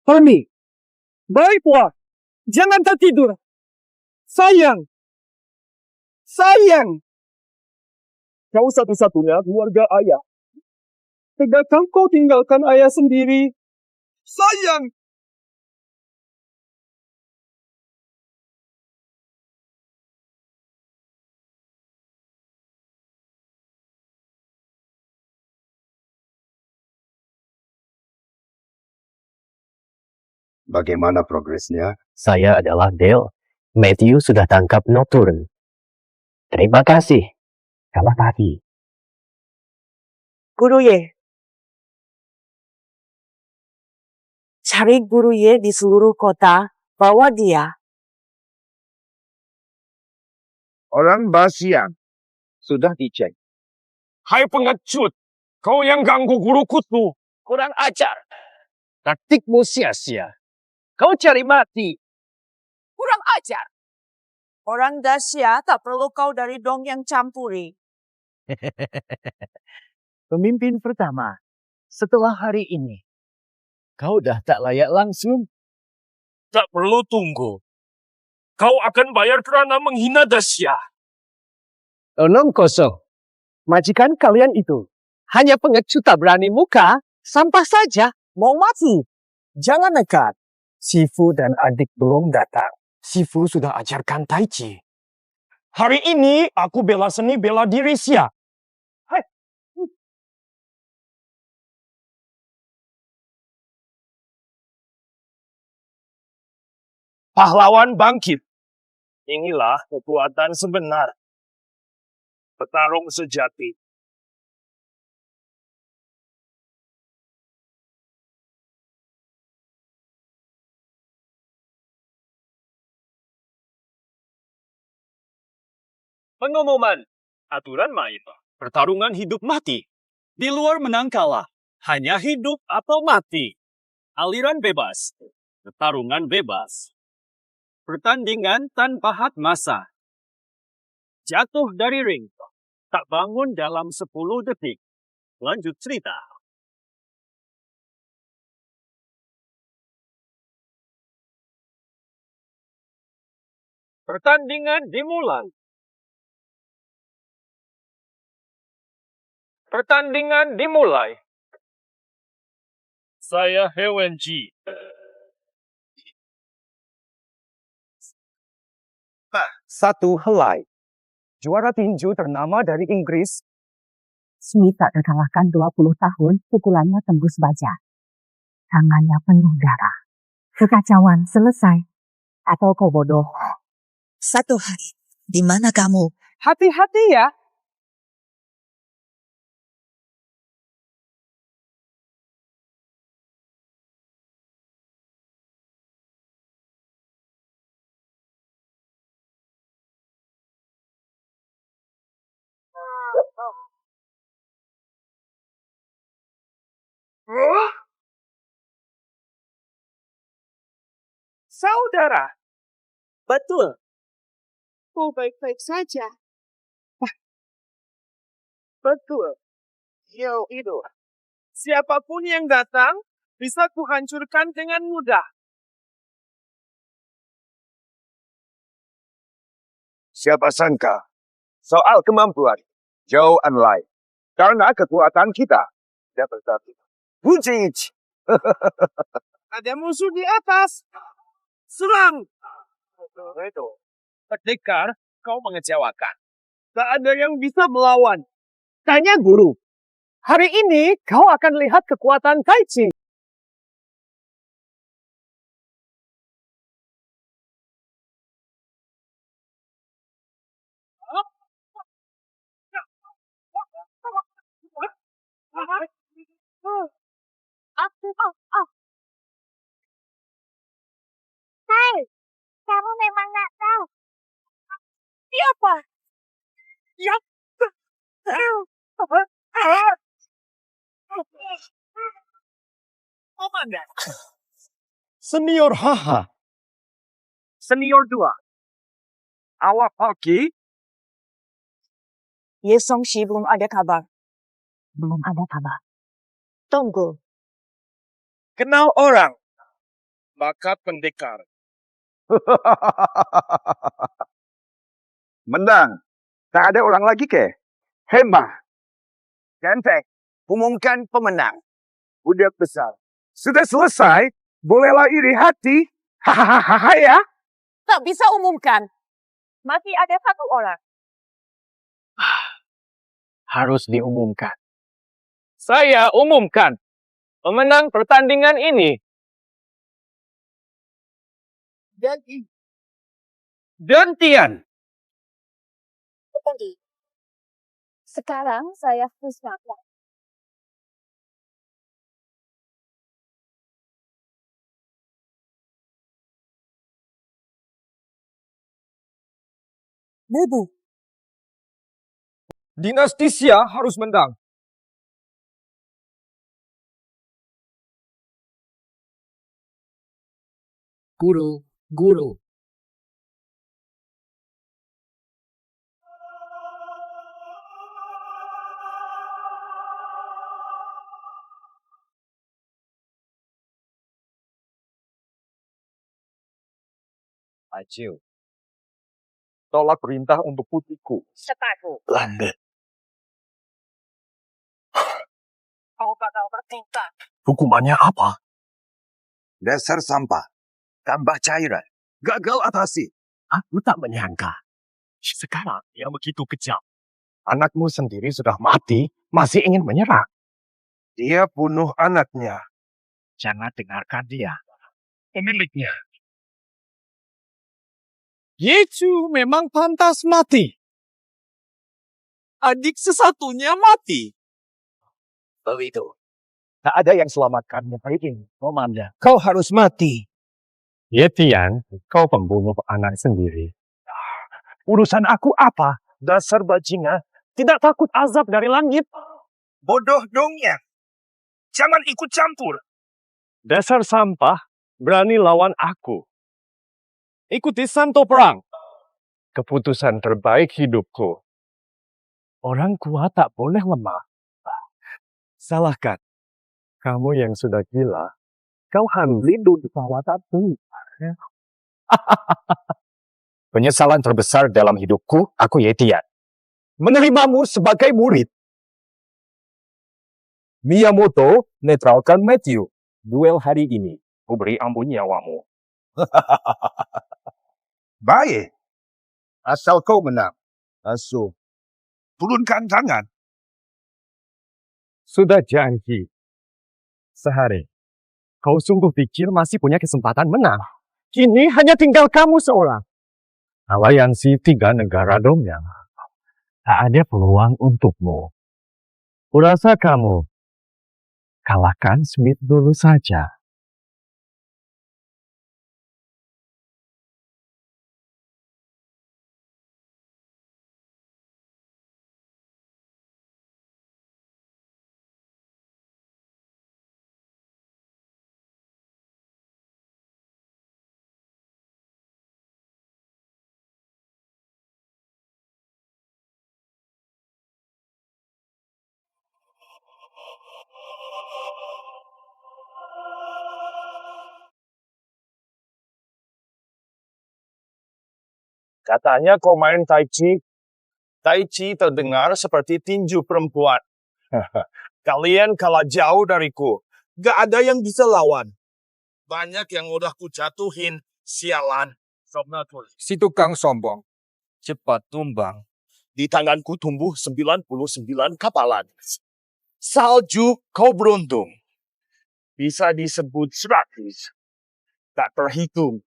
Parmi. Baiklah. Jangan tertidur. Sayang. Sayang. Kau satu-satunya keluarga ayah. Tegakkah kau tinggalkan ayah sendiri? Sayang. Bagaimana progresnya? Saya adalah Dale. Matthew sudah tangkap Nocturne. Terima kasih. Selamat pagi. Guru Ye. Cari Guru Ye di seluruh kota, bawa dia. Orang Basiang sudah dicek. Hai pengecut, kau yang ganggu guruku tuh. Kurang ajar. Taktikmu sia-sia. Kau cari mati. Kurang ajar. Orang Dacia tak perlu kau dari dong yang campuri. Pemimpin pertama, setelah hari ini, kau dah tak layak langsung. Tak perlu tunggu. Kau akan bayar kerana menghina Dacia. Omong kosong. Majikan kalian itu hanya pengecut tak berani muka, sampah saja. Mau mati? Jangan nekat. Sifu dan adik belum datang. Sifu sudah ajarkan Tai Chi. Hari ini aku bela seni bela diri Sia. Hai. Pahlawan bangkit. Inilah kekuatan sebenar. Petarung sejati. Pengumuman. Aturan main. Pertarungan hidup mati. Di luar menang kalah. Hanya hidup atau mati. Aliran bebas. Pertarungan bebas. Pertandingan tanpa had masa. Jatuh dari ring. Tak bangun dalam 10 detik. Lanjut cerita. Pertandingan dimulai. Pertandingan dimulai. Saya Hewen Ji. Satu helai. Juara tinju ternama dari Inggris. Smith tak terkalahkan 20 tahun, pukulannya tembus baja. Tangannya penuh darah. Kekacauan selesai. Atau kau bodoh? Satu hari, di mana kamu? Hati-hati ya. Saudara. Betul. Oh, baik-baik saja. Betul. Yo, itu. Siapapun yang datang, bisa kuhancurkan dengan mudah. Siapa sangka? Soal kemampuan, jauh lain. Karena kekuatan kita. Dapat satu. Wujic. Ada musuh di atas. Serang. Itu. Pendekar, kau mengecewakan. Tak ada yang bisa melawan. Tanya guru. Hari ini kau akan lihat kekuatan Tai Chi. Hei, kamu memang nggak tahu. Siapa? Ya. Komandan. Senior Haha. Senior 2. Awak hoki? Ye Songxi belum ada kabar. Belum ada kabar. Tunggu. Kenal orang. Bakat pendekar. Menang. Tak ada orang lagi ke? Hema. Cantik. Umumkan pemenang. Budak besar. Sudah selesai. Bolehlah iri hati. Hahaha ya. Tak bisa umumkan. Masih ada satu orang. Harus diumumkan. Saya umumkan pemenang pertandingan ini. Gantian. Sekarang saya Pusaka. Bubu. Dinasti Xia harus menang. Guru. Acil. Tolak perintah untuk putriku. Sepatu. Belanda. Kau bakal bertindak. Hukumannya apa? Dasar sampah. Tambah cairan. Gagal atasi. Aku tak menyangka. Sekarang dia begitu kejam. Anakmu sendiri sudah mati, masih ingin menyerang. Dia bunuh anaknya. Jangan dengarkan dia. Pemiliknya. Yecu memang pantas mati. Adik sesatunya mati. Begitu. Tak ada yang selamatkannya ini, Komanda. Kau harus mati. Yetian, kau pembunuh anak sendiri. Urusan aku apa? Dasar bajingan. Tidak takut azab dari langit. Bodoh dongnya. Jangan ikut campur. Dasar sampah, berani lawan aku. Ikuti santo perang. Keputusan terbaik hidupku. Orang kuat tak boleh lemah. Salahkan. Kamu yang sudah gila, kau harus hidup di bawah tapi. Penyesalan terbesar dalam hidupku, aku Yetian. Menerimamu sebagai murid. Miyamoto, netralkan Matthew. Duel hari ini, ku beri ampun nyawamu. Baik. Asal kau menang. Asuh. Turunkan tangan. Sudah janji. Sehari. Kau sungguh pikir masih punya kesempatan menang. Kini hanya tinggal kamu seorang. Aliansi 3 negara Dongyang. Tak ada peluang untukmu. Kurasa kamu kalahkan Smith dulu saja. Katanya kau main Tai Chi. Tai Chi terdengar seperti tinju perempuan. Kalian kalah jauh dariku. Gak ada yang bisa lawan. Banyak yang udah ku jatuhin. Sialan. Si tukang sombong. Cepat tumbang. Di tanganku tumbuh 99 kapalan. Salju kau beruntung. Bisa disebut 100. Tak terhitung.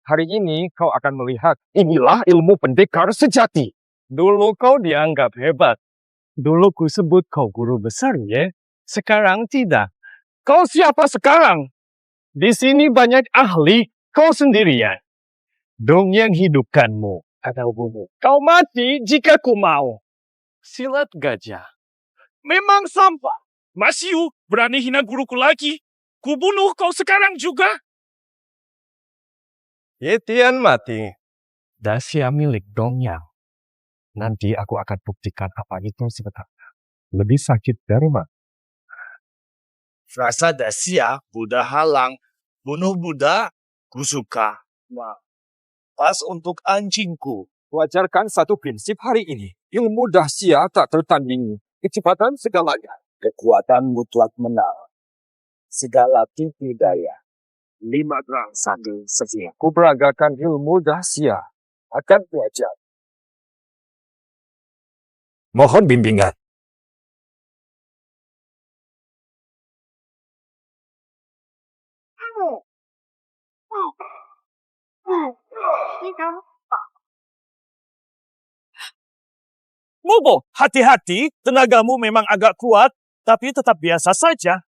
Hari ini kau akan melihat, inilah ilmu pendekar sejati. Dulu kau dianggap hebat. Dulu ku sebut kau guru besar, ya. Sekarang tidak. Kau siapa sekarang? Di sini banyak ahli, kau sendirian. Dongyang hidupkanmu atau bunuh. Kau mati jika ku mau. Silat gajah. Memang sampah. Masih berani hina guruku lagi. Kubunuh kau sekarang juga. Yetian mati. Dasia milik Dongyang. Nanti aku akan buktikan apa itu sebenarnya. Lebih sakit dari mana? Rasa Dasia, Buddha halang. Bunuh Buddha, ku suka. Pas untuk anjingku. Wajarkan satu prinsip hari ini. Ilmu dahsia tak tertandingi. Kecepatan segalanya. Kekuatan mutlak menang. Segala tipu daya. 5 gram sambil setia. Kuberagakan ilmu dahsia. Akan belajar. Mohon bimbingan. Bobo, hati-hati. Tenagamu memang agak kuat, tapi tetap biasa saja.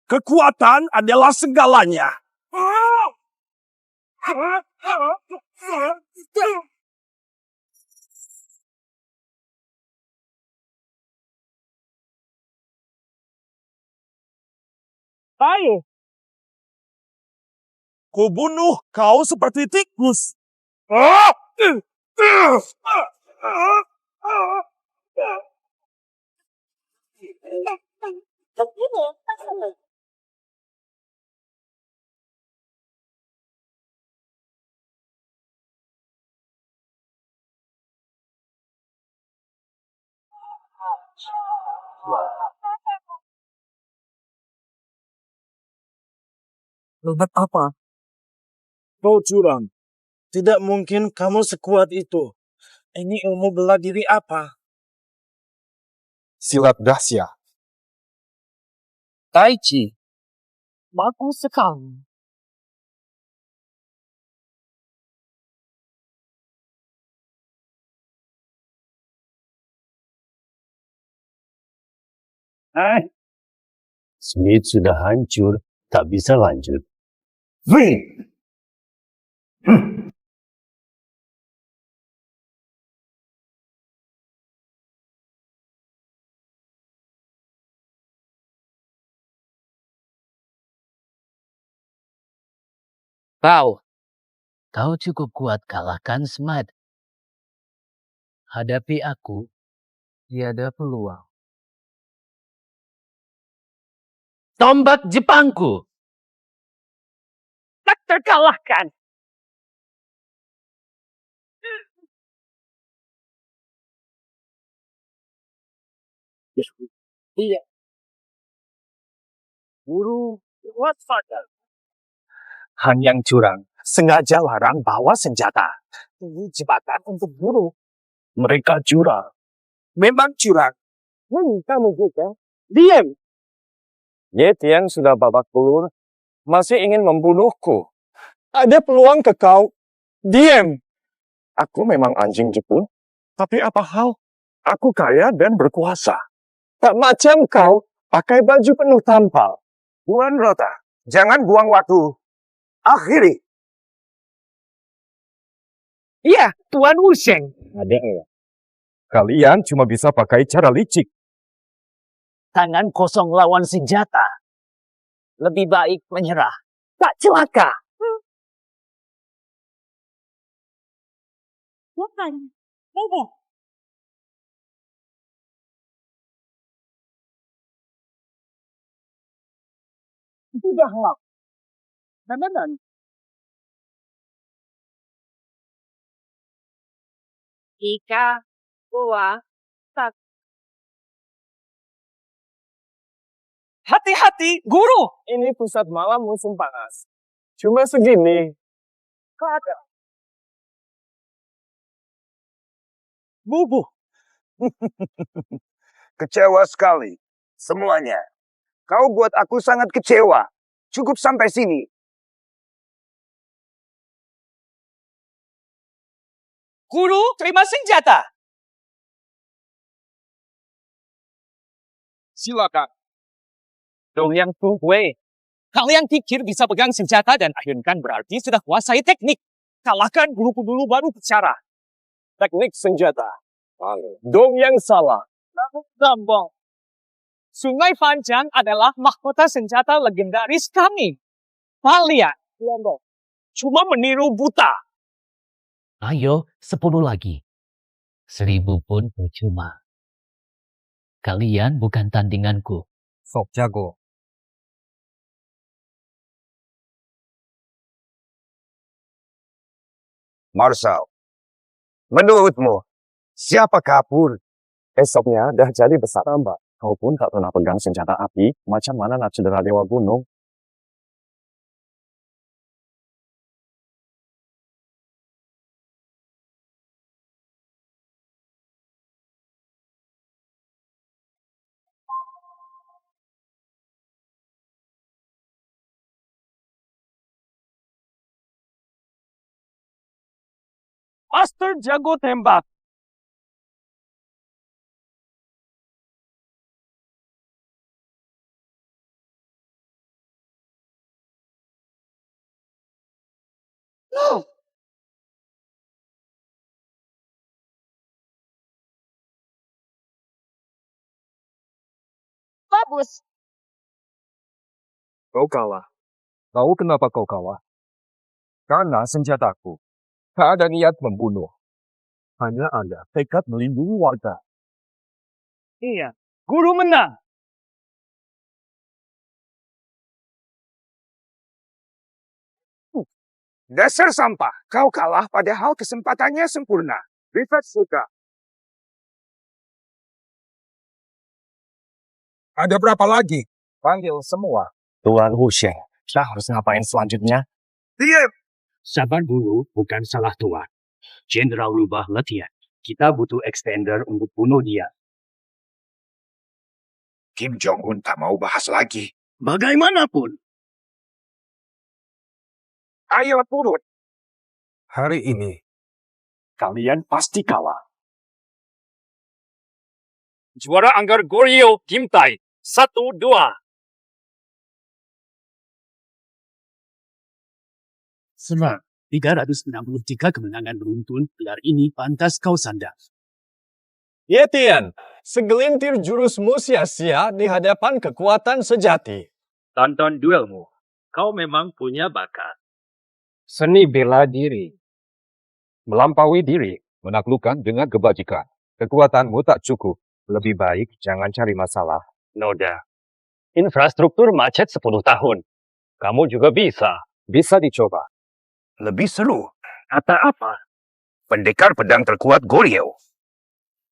Kekuatan adalah segalanya. Ayo. Kubunuh kau seperti tikus. Obat apa? Kau curang. Tidak mungkin kamu sekuat itu. Ini ilmu bela diri apa? Silat dahsyat. Tai Chi. Bagus sekali. Smith sudah hancur, tak bisa lanjut. Kau cukup kuat kalahkan Smith. Hadapi aku, tiada peluang. Tombak Jepangku. Tak terkalahkan. Iya. Guru waspada. Han yang curang sengaja larang bawa senjata. Ini jebakan untuk guru. Mereka curang. Memang curang. Kamu juga. Diam. Ye Tian sudah babak belur. Masih ingin membunuhku. Ada peluang ke kau. Diam. Aku memang anjing Jepun. Tapi apa hal? Aku kaya dan berkuasa. Tak macam kau pakai baju penuh tampal. Tuan Rota, jangan buang waktu. Akhiri. Iya, Tuan Wusheng. Ada ya? Kalian cuma bisa pakai cara licik. Tangan kosong lawan senjata. Lebih baik menyerah. Tak celaka. Bukan. Bobo. Sudahlah. Benar. Ika, Boa, Tak. Hati-hati, guru. Ini pusat malam musim panas. Cuma segini. Kelihatan. Bubu. Kecewa sekali. Semuanya. Kau buat aku sangat kecewa. Cukup sampai sini. Guru, terima senjata. Silakan. Dong yang Wei. Kalian pikir bisa pegang senjata dan ayunkan berarti sudah kuasai teknik. Kalahkan guruku dulu baru bicara. Teknik senjata. Dong yang salah. Gampang. Sungai Panjang adalah mahkota senjata legendaris kami. Kalian cuma meniru buta. Ayo, 10 lagi. 1000 pun percuma. Kalian bukan tandinganku. Sok jago. Marshal. Menurutmu, siapa kabur? Esoknya dah jadi besar mbak. Kau pun tak pernah pegang senjata api. Macam mana nak cedera Dewa Gunung? Master jago tembak. Bagus. Kau kalah. Tahu kenapa kau kalah? Karena senjataku. Tak ada niat membunuh. Hanya ada tekad melindungi warga. Iya, guru menang. Dasar sampah. Kau kalah padahal kesempatannya sempurna. Rifat suka. Ada berapa lagi? Panggil semua. Tuan Husheng, kita harus ngapain selanjutnya? Diam! Sabar dulu, bukan salah Tuan. Jenderal rubah latihan. Kita butuh extender untuk bunuh dia. Kim Jong-un tak mau bahas lagi. Bagaimanapun. Ayo turun. Hari ini, kalian pasti kalah. Juara Anggar Goryeo Kim Tai. 1-2. Senang. 363 kemenangan beruntun, gelar ini pantas kau sandang. Ye Tian, segelintir jurusmu sia-sia di hadapan kekuatan sejati. Tonton duelmu. Kau memang punya bakat. Seni bela diri. Melampaui diri, menaklukkan dengan kebajikan. Kekuatanmu tak cukup. Lebih baik jangan cari masalah. Noda. Infrastruktur macet 10 tahun. Kamu juga bisa. Bisa dicoba. Lebih seru. Kata apa? Pendekar pedang terkuat Goryeo.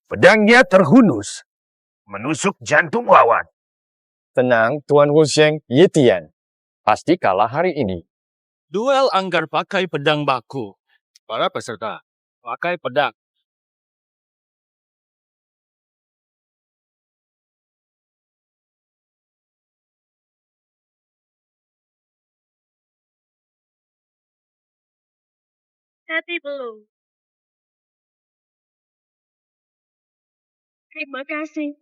Pedangnya terhunus. Menusuk jantung lawan. Tenang, Tuan Husheng, Ye Tian. Pasti kalah hari ini. Duel Anggar pakai pedang baku. Para peserta, pakai pedang. Tapi belum. Terima kasih.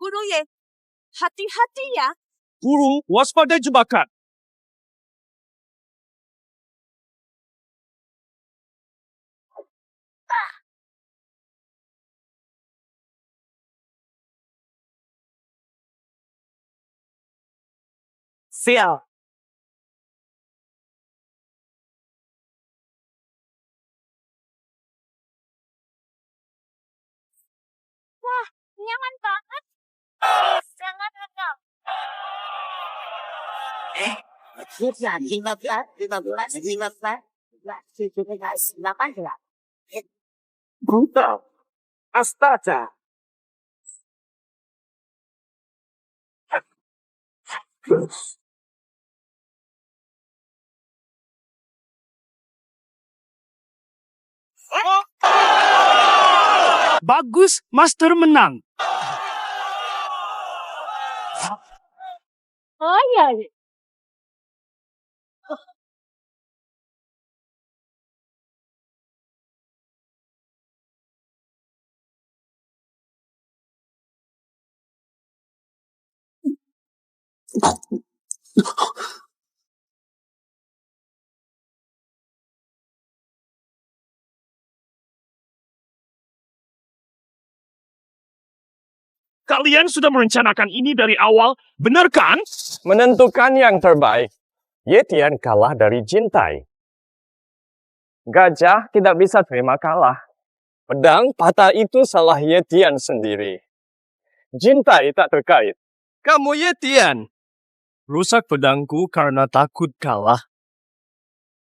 Guru Ye, hati-hati ya. Guru, waspada jebakan. Sial. Wah, nyaman banget. Sangat lengkap. 15. Brutal. Astaga. Bagus, Master menang. Oh iya. Kalian sudah merencanakan ini dari awal, benar kan? Menentukan yang terbaik. Ye Tian kalah dari Jin Tai. Gajah tidak bisa terima kalah. Pedang patah itu salah Ye Tian sendiri. Jin Tai tak terkait. Kamu Ye Tian. Rusak pedangku karena takut kalah.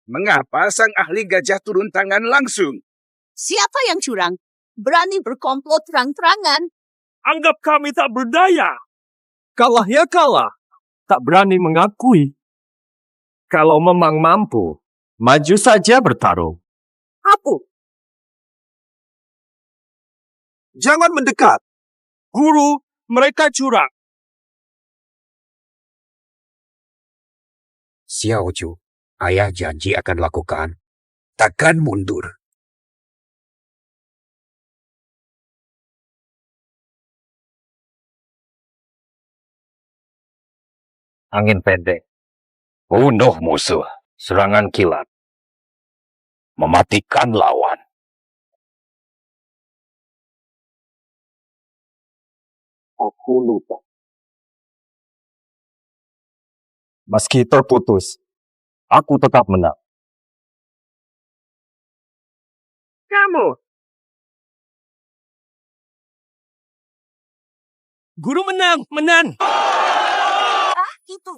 Mengapa sang ahli gajah turun tangan langsung? Siapa yang curang? Berani berkomplot terang-terangan? Anggap kami tak berdaya. Kalah ya kalah. Tak berani mengakui. Kalau memang mampu, maju saja bertarung. Apa? Jangan mendekat. Guru, mereka curang. Xiao Ju, Ayah janji akan lakukan. Takkan mundur. Angin pendek. Bunuh musuh. Serangan kilat. Mematikan lawan. Aku lupa. Meski terputus, aku tetap menang. Kamu. Guru menang. Itu.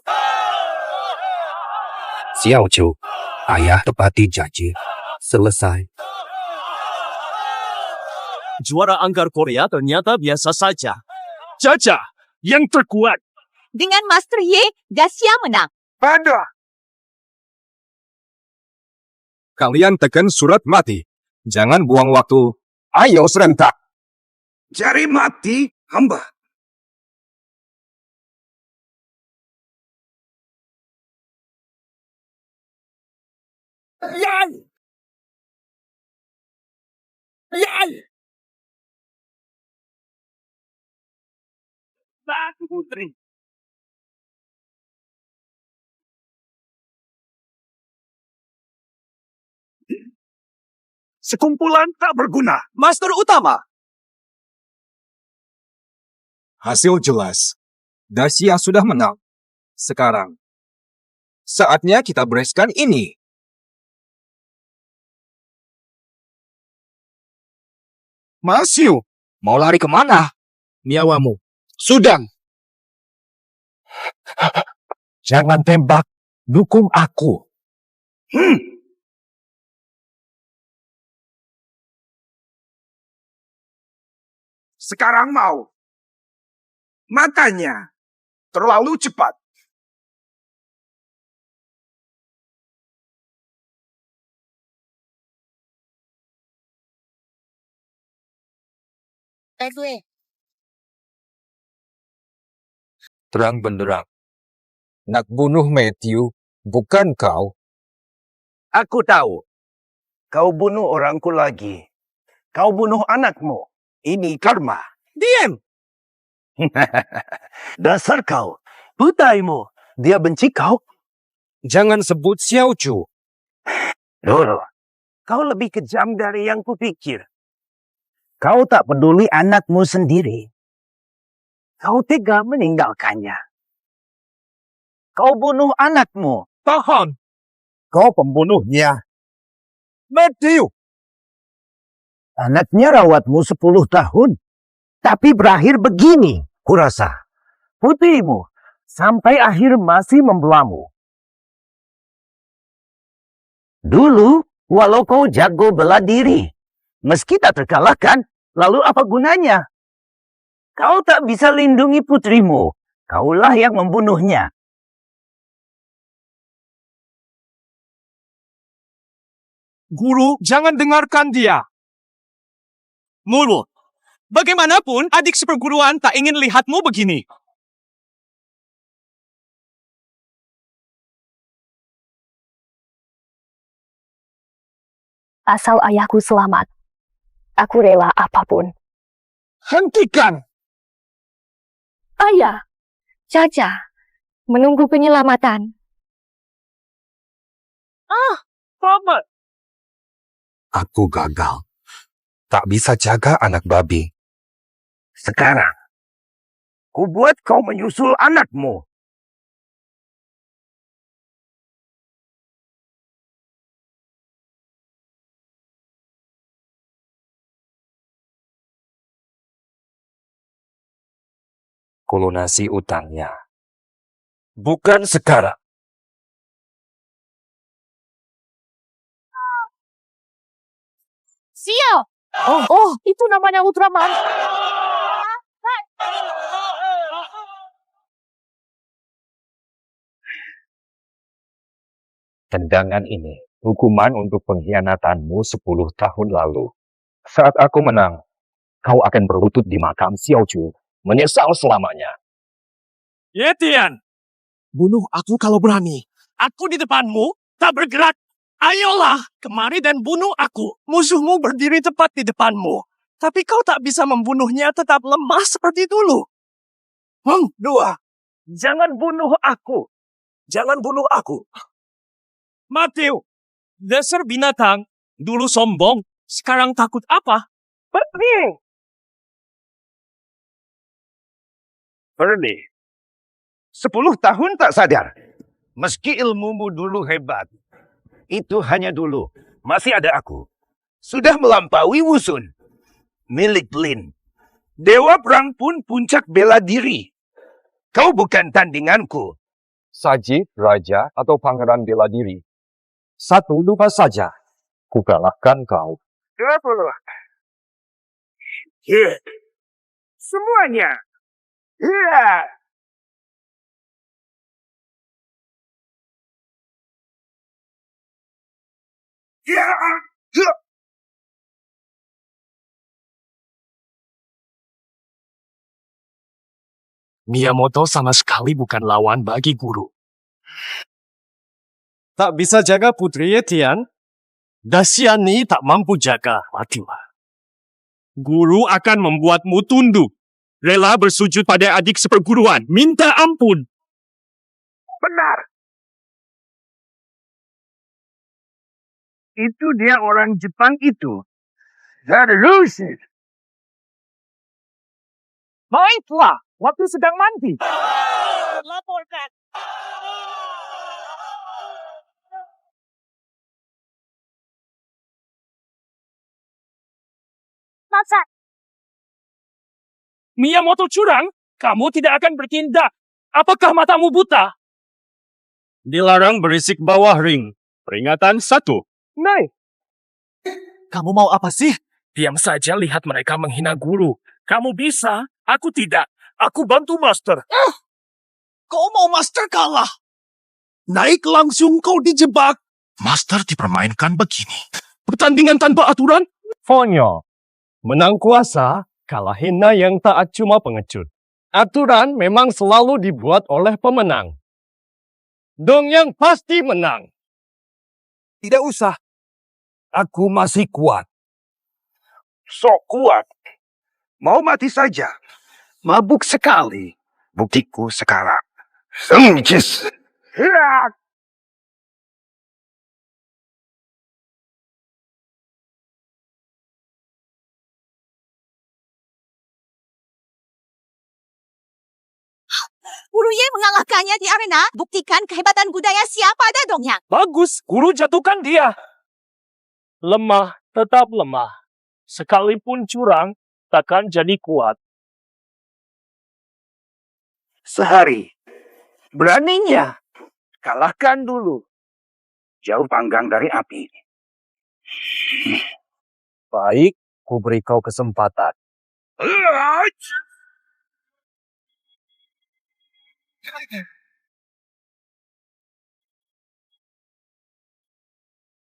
Xiao Chu, ayah tepati janji. Selesai. Juara anggar Korea ternyata biasa saja. Caca, yang terkuat. Dengan Master Ye, Dacia menang. Pada. Kalian tekan surat mati. Jangan buang waktu. Ayo serentak. Jari mati, hamba. Yay! Pak Putri. Sekumpulan tak berguna. Master utama. Hasil jelas. Dacia sudah menang. Sekarang, saatnya kita bereskan ini. Masyu, mau lari kemana? Miawamu. Sudah. Jangan tembak, dukung aku. Sekarang mau. Makanya, terlalu cepat. Gue. Terang benderang. Nak bunuh Matthew, bukan kau. Aku tahu. Kau bunuh orangku lagi. Kau bunuh anakmu. Ini karma. Diam. Dasar kau. Putaimu. Dia benci kau. Jangan sebut Xiao Chu. Dulu. Kau lebih kejam dari yang kupikir. Kau tak peduli anakmu sendiri. Kau tega meninggalkannya. Kau bunuh anakmu. Tahan. Kau pembunuhnya. Matthew. Anaknya rawatmu 10 tahun. Tapi berakhir begini, kurasa. Putrimu sampai akhir masih membelamu. Dulu, walau kau jago bela diri, meski tak terkalahkan, lalu apa gunanya? Kau tak bisa lindungi putrimu. Kaulah yang membunuhnya. Guru, jangan dengarkan dia. Mulu, bagaimanapun adik seperguruan tak ingin lihatmu begini. Asal ayahku selamat, aku rela apapun. Hentikan. Ayah, Caca, menunggu penyelamatan. Paman. Aku gagal. Tak bisa jaga anak babi. Sekarang, ku buat kau menyusul anakmu. Kulunasi utangnya. Bukan sekarang. Xiao! Oh, itu namanya Ultraman. Tendangan ini hukuman untuk pengkhianatanmu 10 tahun lalu. Saat aku menang, kau akan berlutut di makam Xiao Chu, menyesal selamanya. Yetian, bunuh aku kalau berani. Aku di depanmu, tak bergerak. Ayolah, kemari dan bunuh aku. Musuhmu berdiri tepat di depanmu. Tapi kau tak bisa membunuhnya tetap lemah seperti dulu. Dua. Jangan bunuh aku. Jangan bunuh aku. Matthew, dasar binatang. Dulu sombong, sekarang takut apa? Pergi. Bernie, 10 tahun tak sadar. Meski ilmumu dulu hebat, itu hanya dulu. Masih ada aku. Sudah melampaui Wusun. Milik Lin. Dewa perang pun puncak bela diri. Kau bukan tandinganku. Saji, raja, atau pangeran bela diri. Satu lupa saja. Kukalahkan kau. 20. Semuanya. Iya. Miyamoto sama sekali bukan lawan bagi guru. Tak bisa jaga putri ya, Tian? Dasyani tak mampu jaga Fatima. Guru akan membuatmu tunduk. Rela bersujud pada adik seperguruan. Minta ampun. Benar. Itu dia orang Jepang itu. Zarusin. Baiklah, waktu sedang mandi. Laporkan. Masa Miyamoto curang, kamu tidak akan bertindak. Apakah matamu buta? Dilarang berisik bawah ring. Peringatan 1. Naik. Kamu mau apa sih? Diam saja lihat mereka menghina guru. Kamu bisa, aku tidak. Aku bantu master. Kau mau master kalah? Naik langsung kau dijebak. Master dipermainkan begini. Pertandingan tanpa aturan? Fonyo. Menang kuasa, kalah hina yang taat cuma pengecut. Aturan memang selalu dibuat oleh pemenang. Dong yang pasti menang. Tidak usah. Aku masih kuat. Sok kuat. Mau mati saja. Mabuk sekali. Buktiku sekarang. Sengjis. Gurunya mengalahkannya di arena. Buktikan kehebatan budaya siapa ada Dongyang. Bagus, guru jatuhkan dia. Lemah, tetap lemah. Sekalipun curang, takkan jadi kuat. Sehari. Beraninya. Kalahkan dulu. Jauh panggang dari api. Baik, ku beri kau kesempatan.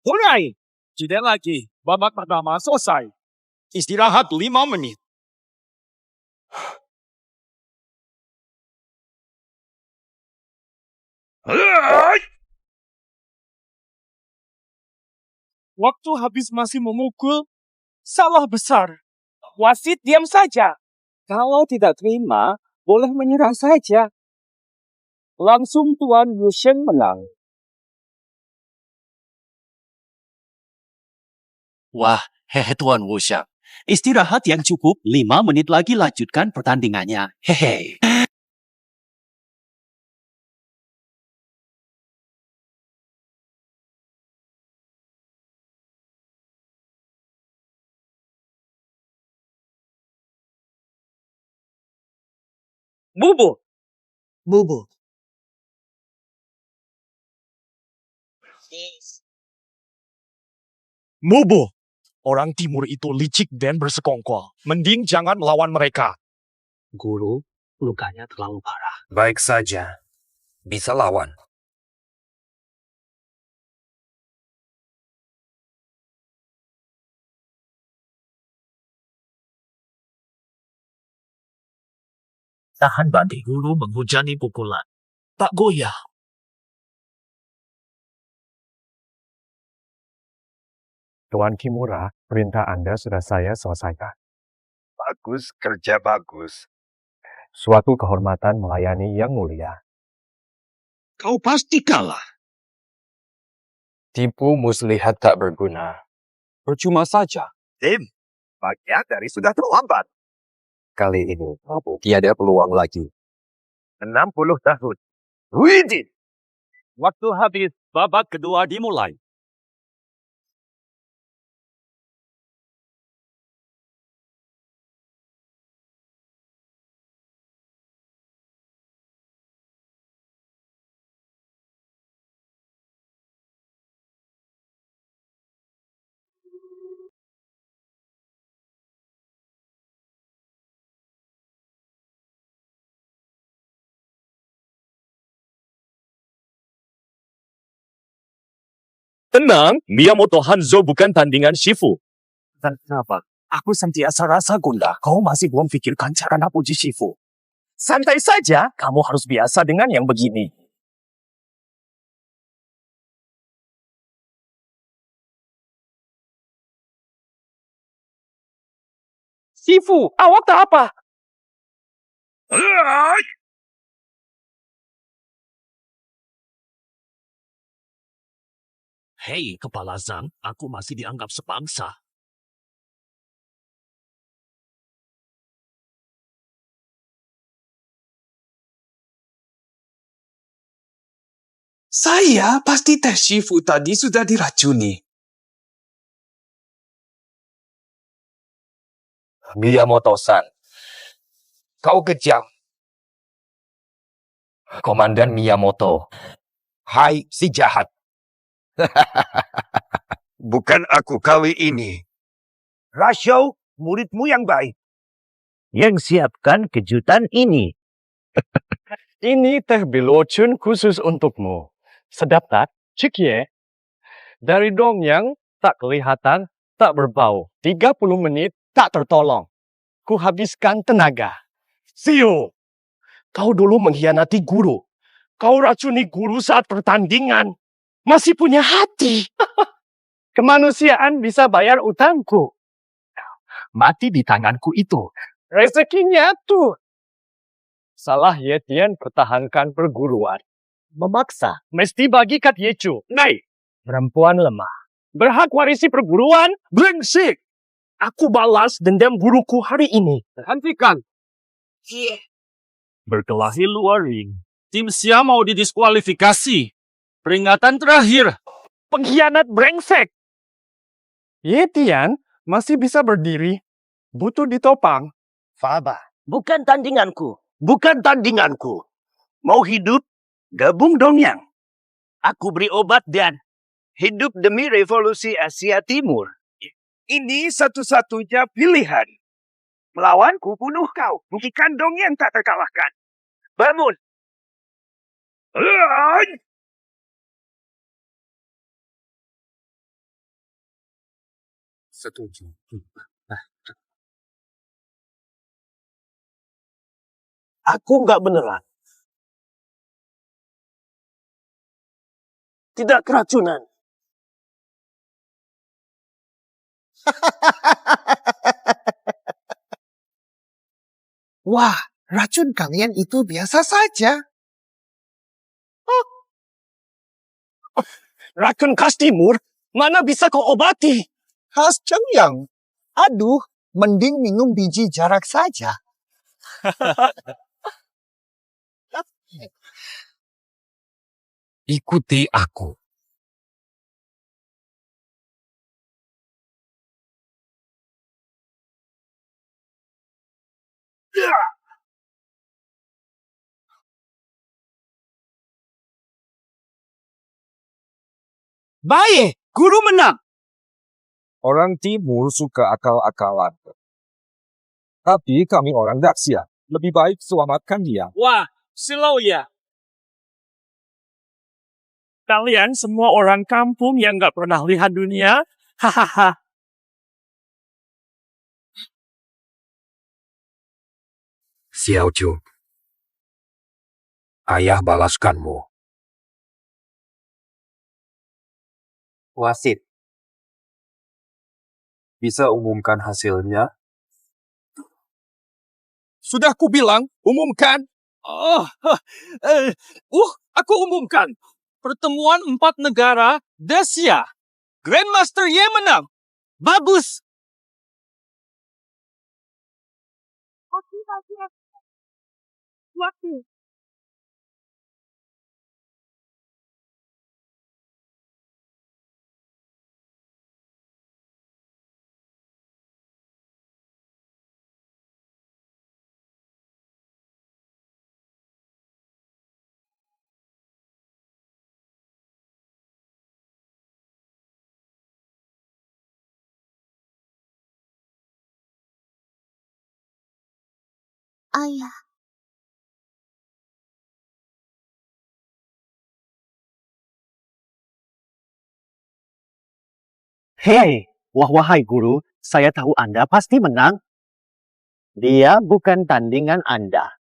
Mulai. Tidak lagi. Babak pertama selesai. Istirahat 5 menit. Waktu habis masih memukul, salah besar. Wasit diam saja. Kalau tidak terima, boleh menyerah saja. Langsung Tuan Yusheng menang. Wah, hehe Tuan Wusheng. Istirahat yang cukup, 5 menit lagi lanjutkan pertandingannya. Hehe. Bubu. Bubu. Mubu. Orang timur itu licik dan bersekongkol. Mending jangan melawan mereka. Guru, lukanya terlalu parah. Baik saja. Bisa lawan. Tahan banting. Guru menghujani pukulan. Tak goyah. Tuan Kimura, perintah Anda sudah saya selesaikan. Bagus, kerja bagus. Suatu kehormatan melayani yang mulia. Kau pasti kalah. Tipu muslihat tak berguna. Percuma saja. Tim, bagian dari sudah terlambat. Kali ini, tiada peluang lagi. 60 tahun. Widih! Waktu habis, babak kedua dimulai. Tenang, Miyamoto Hanzo bukan tandingan Shifu. Kenapa? Aku sentiasa rasa gundah. Kau masih belum pikirkan cara nak puji Shifu. Santai saja, kamu harus biasa dengan yang begini. Shifu, awak tak apa? Hei, Kepala Zhang, aku masih dianggap sebangsa. Saya pasti tes Shifu tadi sudah diracuni. Miyamoto-san, kau kejam. Komandan Miyamoto. Hai, si jahat. Bukan aku kali ini. Rasyo, muridmu yang baik. Yang siapkan kejutan ini. Ini teh bilocun khusus untukmu. Sedap tak? Cik ye. Dari dongeng tak kelihatan, tak berbau. 30 menit tak tertolong. Ku habiskan tenaga. Sio, kau dulu mengkhianati guru. Kau racuni guru saat pertandingan. Masih punya hati. Kemanusiaan bisa bayar utangku. Mati di tanganku itu. Rezekinya tuh. Salah Yetian pertahankan perguruan. Memaksa. Mesti bagi Kat Yecu. Nay, Perempuan lemah. Berhak warisi perguruan. brengsek. Aku balas dendam guruku hari ini. Hentikan. Berkelahi luar ring. Tim Sia mau didiskualifikasi. Peringatan terakhir. Pengkhianat brengsek. Yetian masih bisa berdiri. Butuh ditopang. Faba, bukan tandinganku. Bukan tandinganku. Mau hidup? Gabung dong yang. Aku beri obat dan hidup demi revolusi Asia Timur. Ini satu-satunya pilihan. Melawanku bunuh kau. Buktikan dong yang tak terkalahkan. Bangun. Setuju. Aku nggak beneran. Tidak keracunan. Wah, racun kalian itu biasa saja. Racun khas timur, mana bisa kau obati? Khas Cengyang. Aduh, mending minum biji jarak saja. Ikuti aku. Baik, guru menang. Orang timur suka akal-akalan. Tapi kami orang Daxia. Lebih baik selamatkan dia. Wah, silau ya. Kalian semua orang kampung yang nggak pernah lihat dunia. Hahaha. Xiao Ju. Ayah balaskanmu. Wasit. Bisa umumkan hasilnya? Sudah kubilang, umumkan. Aku umumkan. Pertemuan 4 negara, Dacia. Grandmaster Ye menang. Bagus. Waktu. Ayah. Hei, wahai guru, saya tahu Anda pasti menang. Dia bukan tandingan Anda.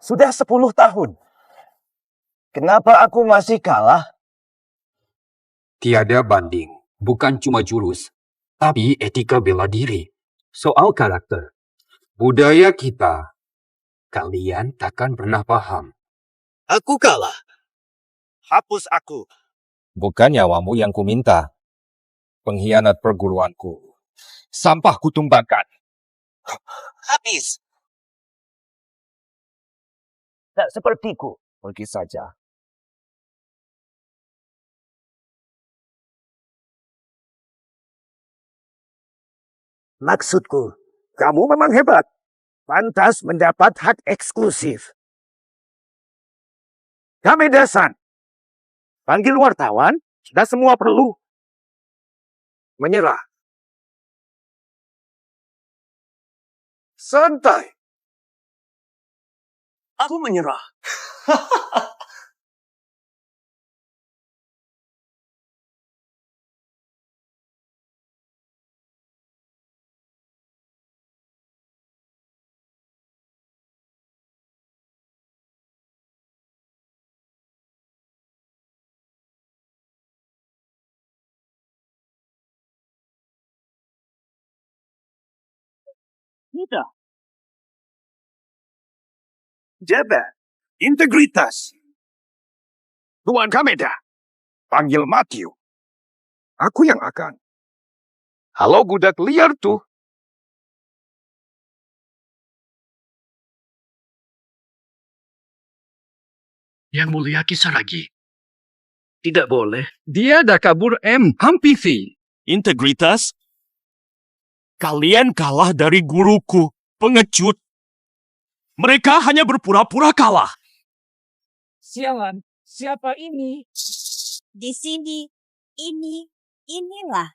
Sudah 10 tahun. Kenapa aku masih kalah? Tiada banding, bukan cuma jurus, tapi etika bela diri. Soal karakter, budaya kita, kalian takkan pernah paham. Aku kalah. Hapus aku. Bukan nyawamu yang kuminta. Pengkhianat perguruanku. Sampah kutumbangkan. Habis. Tak sepertiku. Pergi saja. Maksudku, kamu memang hebat. Pantas mendapat hak eksklusif. Kami Dasan. Panggil wartawan, sudah semua perlu. Menyerah. Santai. Aku menyerah. Tidak. Jabat. Integritas. Tuan Kameda. Panggil Matthew. Aku yang akan. Halo budak liar tuh. Yang mulia Kisaragi. Tidak boleh. Dia dah kabur MPV. Integritas. Kalian kalah dari guruku. Pengecut. Mereka hanya berpura-pura kalah. Sialan, siapa ini? Di sini, inilah.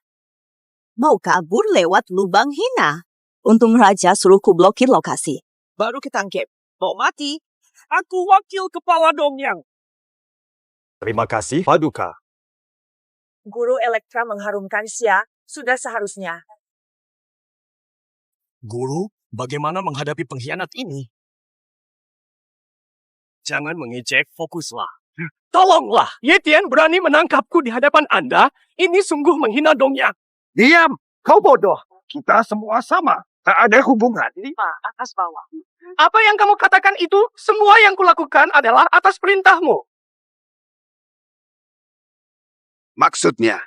Mau kabur lewat lubang hina. Untung Raja suruh ku blokir lokasi. Baru ketangkep. Mau mati. Aku wakil kepala Dongyang. Terima kasih, Paduka. Guru Elektra mengharumkan Xia. Sudah seharusnya. Guru, bagaimana menghadapi pengkhianat ini? Jangan mengejek, fokuslah. Tolonglah, Ye Tian berani menangkapku di hadapan Anda. Ini sungguh menghina Dongyang. Diam, kau bodoh. Kita semua sama. Tak ada hubungan. 5 atas bawah. Apa yang kamu katakan itu, semua yang kulakukan adalah atas perintahmu. Maksudnya,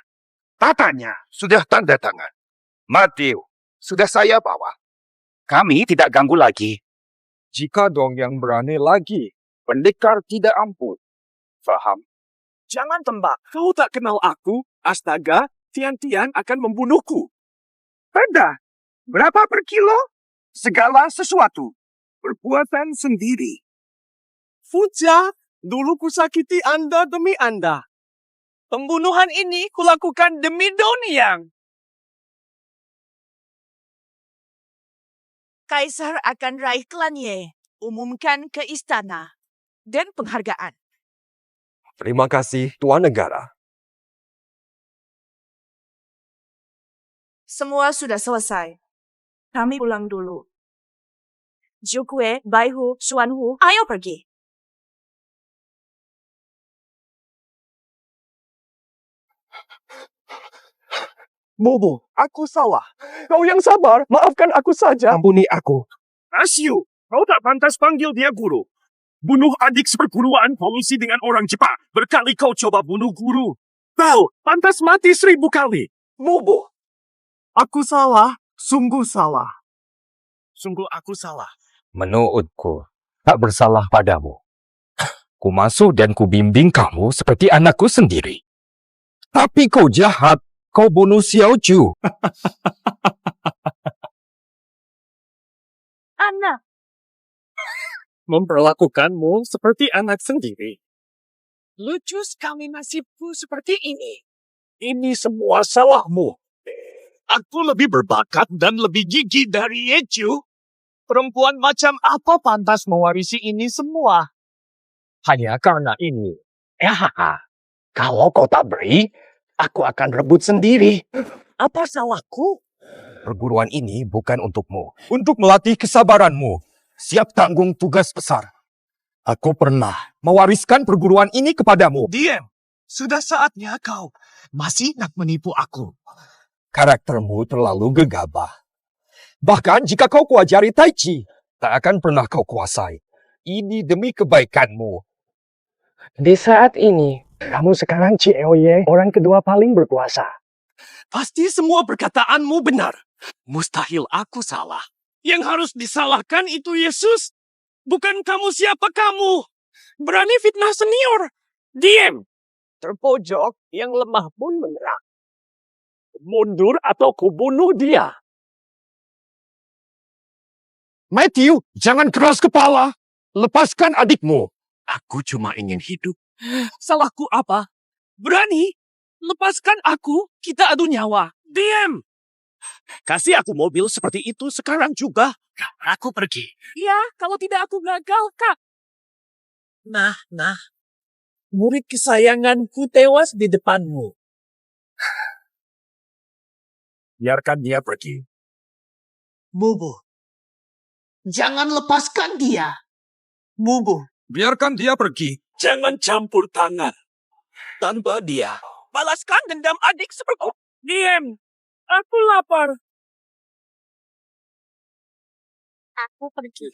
tatanya sudah tanda tangan. Matthew, sudah saya bawa. Kami tidak ganggu lagi. Jika Dongyang berani lagi, pendekar tidak ampun. Faham? Jangan tembak. Kau tak kenal aku. Astaga, Tian-Tian akan membunuhku. Pada, berapa per kilo? Segala sesuatu. Perbuatan sendiri. Fuja, dulu kusakiti Anda demi Anda. Pembunuhan ini kulakukan demi Dongyang. Kaisar akan raih klan Ye. Umumkan ke istana. Dan penghargaan. Terima kasih, Tuan Negara. Semua sudah selesai. Kami pulang dulu. Jukwe, Baihu, Suanhu, ayo pergi. Bobo, aku salah. Kau yang sabar, maafkan aku saja. Ampuni aku. Asyu, kau tak pantas panggil dia guru. Bunuh adik seperguruan, kolusi dengan orang Jepang. Berkali kau coba bunuh guru. Kau pantas mati 1000 kali. Bobo, aku salah, sungguh salah. Sungguh aku salah. Menurutku, tak bersalah padamu. Ku masuk dan ku bimbing kamu seperti anakku sendiri. Tapi kau jahat. Kau bunuh Xiao Ju. Anak, Memperlakukanmu seperti anak sendiri. Lucu sekali nasibku seperti ini. Ini semua salahmu. Aku lebih berbakat dan lebih gigih dari Yeju. Perempuan macam apa pantas mewarisi ini semua? Hanya karena ini. Ya, kalau kau tak beri, aku akan rebut sendiri. Apa salahku? Perguruan ini bukan untukmu. Untuk melatih kesabaranmu. Siap tanggung tugas besar. Aku pernah mewariskan perguruan ini kepadamu. Diam. Sudah saatnya kau masih nak menipu aku. Karaktermu terlalu gegabah. Bahkan jika kau kuajari Tai Chi, tak akan pernah kau kuasai. Ini demi kebaikanmu. Di saat ini, kamu sekarang Cioye, orang kedua paling berkuasa. Pasti semua perkataanmu benar. Mustahil aku salah. Yang harus disalahkan itu Yesus. Bukan kamu, siapa kamu? Berani fitnah senior. Diam. Terpojok yang lemah pun menyerang. Mundur atau kubunuh dia. Matthew, jangan keras kepala. Lepaskan adikmu. Aku cuma ingin hidup. Salahku apa? Berani? Lepaskan aku, kita adu nyawa. Diam! Kasih aku mobil seperti itu sekarang juga. Aku pergi. Ya, kalau tidak aku gagal, Kak. Nah. Murid kesayanganku tewas di depanmu. Biarkan dia pergi. Mubu. Jangan lepaskan dia. Mubu. Biarkan dia pergi. Jangan campur tangan. Tanpa dia. Balaskan dendam adik seperti... Diam. Aku lapar. Aku pergi.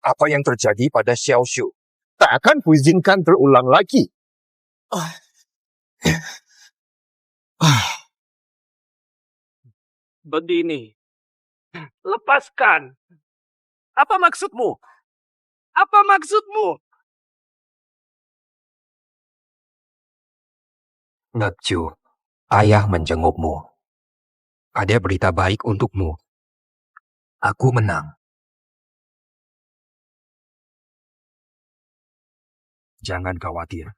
Apa yang terjadi pada Xiao Shu? Tak akan kuizinkan terulang lagi. Begini. Lepaskan. Apa maksudmu? Apa maksudmu? Nekju, ayah menjengukmu. Ada berita baik untukmu. Aku menang. Jangan khawatir.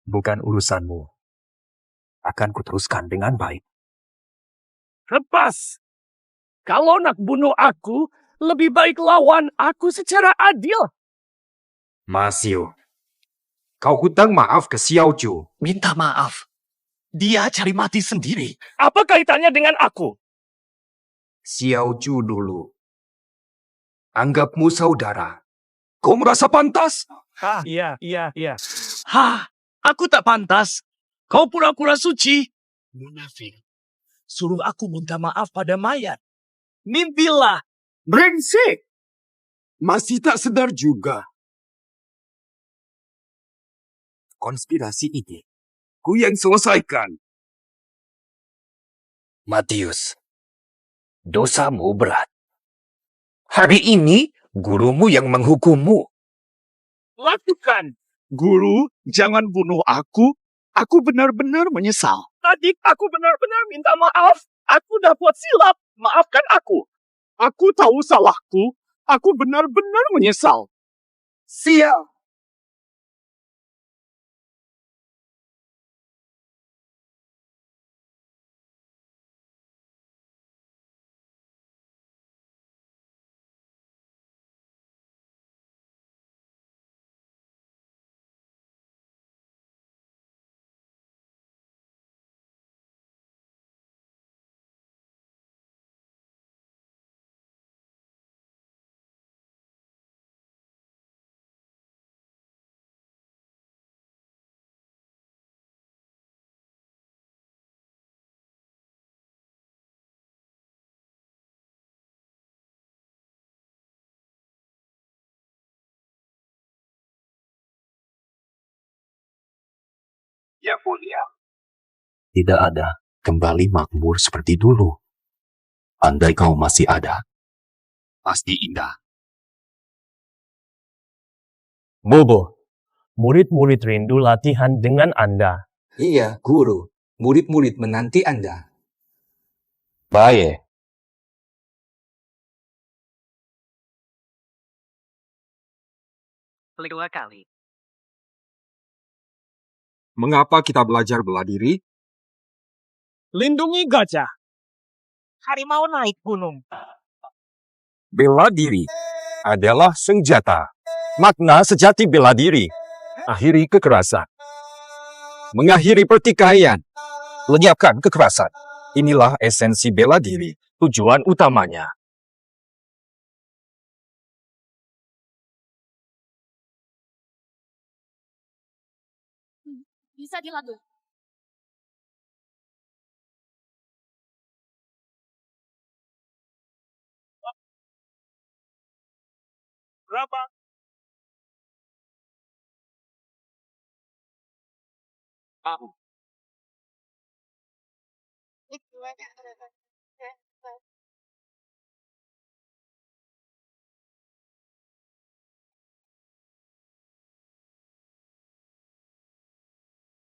Bukan urusanmu. Akan kuteruskan dengan baik. Lepas. Kalau nak bunuh aku, lebih baik lawan aku secara adil. Masio, kau hutang maaf ke Xiao Ju. Minta maaf. Dia cari mati sendiri. Apa kaitannya dengan aku? Xiao Ju dulu. Anggapmu saudara. Kau merasa pantas? Iya. Aku tak pantas. Kau pura-pura suci. Munafik. Suruh aku minta maaf pada mayat. Mimpilah. Brengsek! Masih tak sedar juga. Konspirasi ini, ku yang selesaikan. Matius, dosamu berat. Hari ini, gurumu yang menghukummu. Lakukan. Guru, jangan bunuh aku. Aku benar-benar menyesal. Adik, aku benar-benar minta maaf. Aku dah buat silap. Maafkan aku. Aku tahu salahku. Aku benar-benar menyesal. Sial. Ya mulia. Tidak ada kembali makmur seperti dulu. Andai kau masih ada, pasti indah. Bobo, murid-murid rindu latihan dengan Anda. Iya, guru. Murid-murid menanti Anda. Baik. Kedua kali. Mengapa kita belajar bela diri? Lindungi gajah. Harimau naik gunung. Bela diri adalah senjata. Makna sejati bela diri. Akhiri kekerasan. Mengakhiri pertikaian. Lenyapkan kekerasan. Inilah esensi bela diri. Tujuan utamanya. Bisa dilatih. Berapa?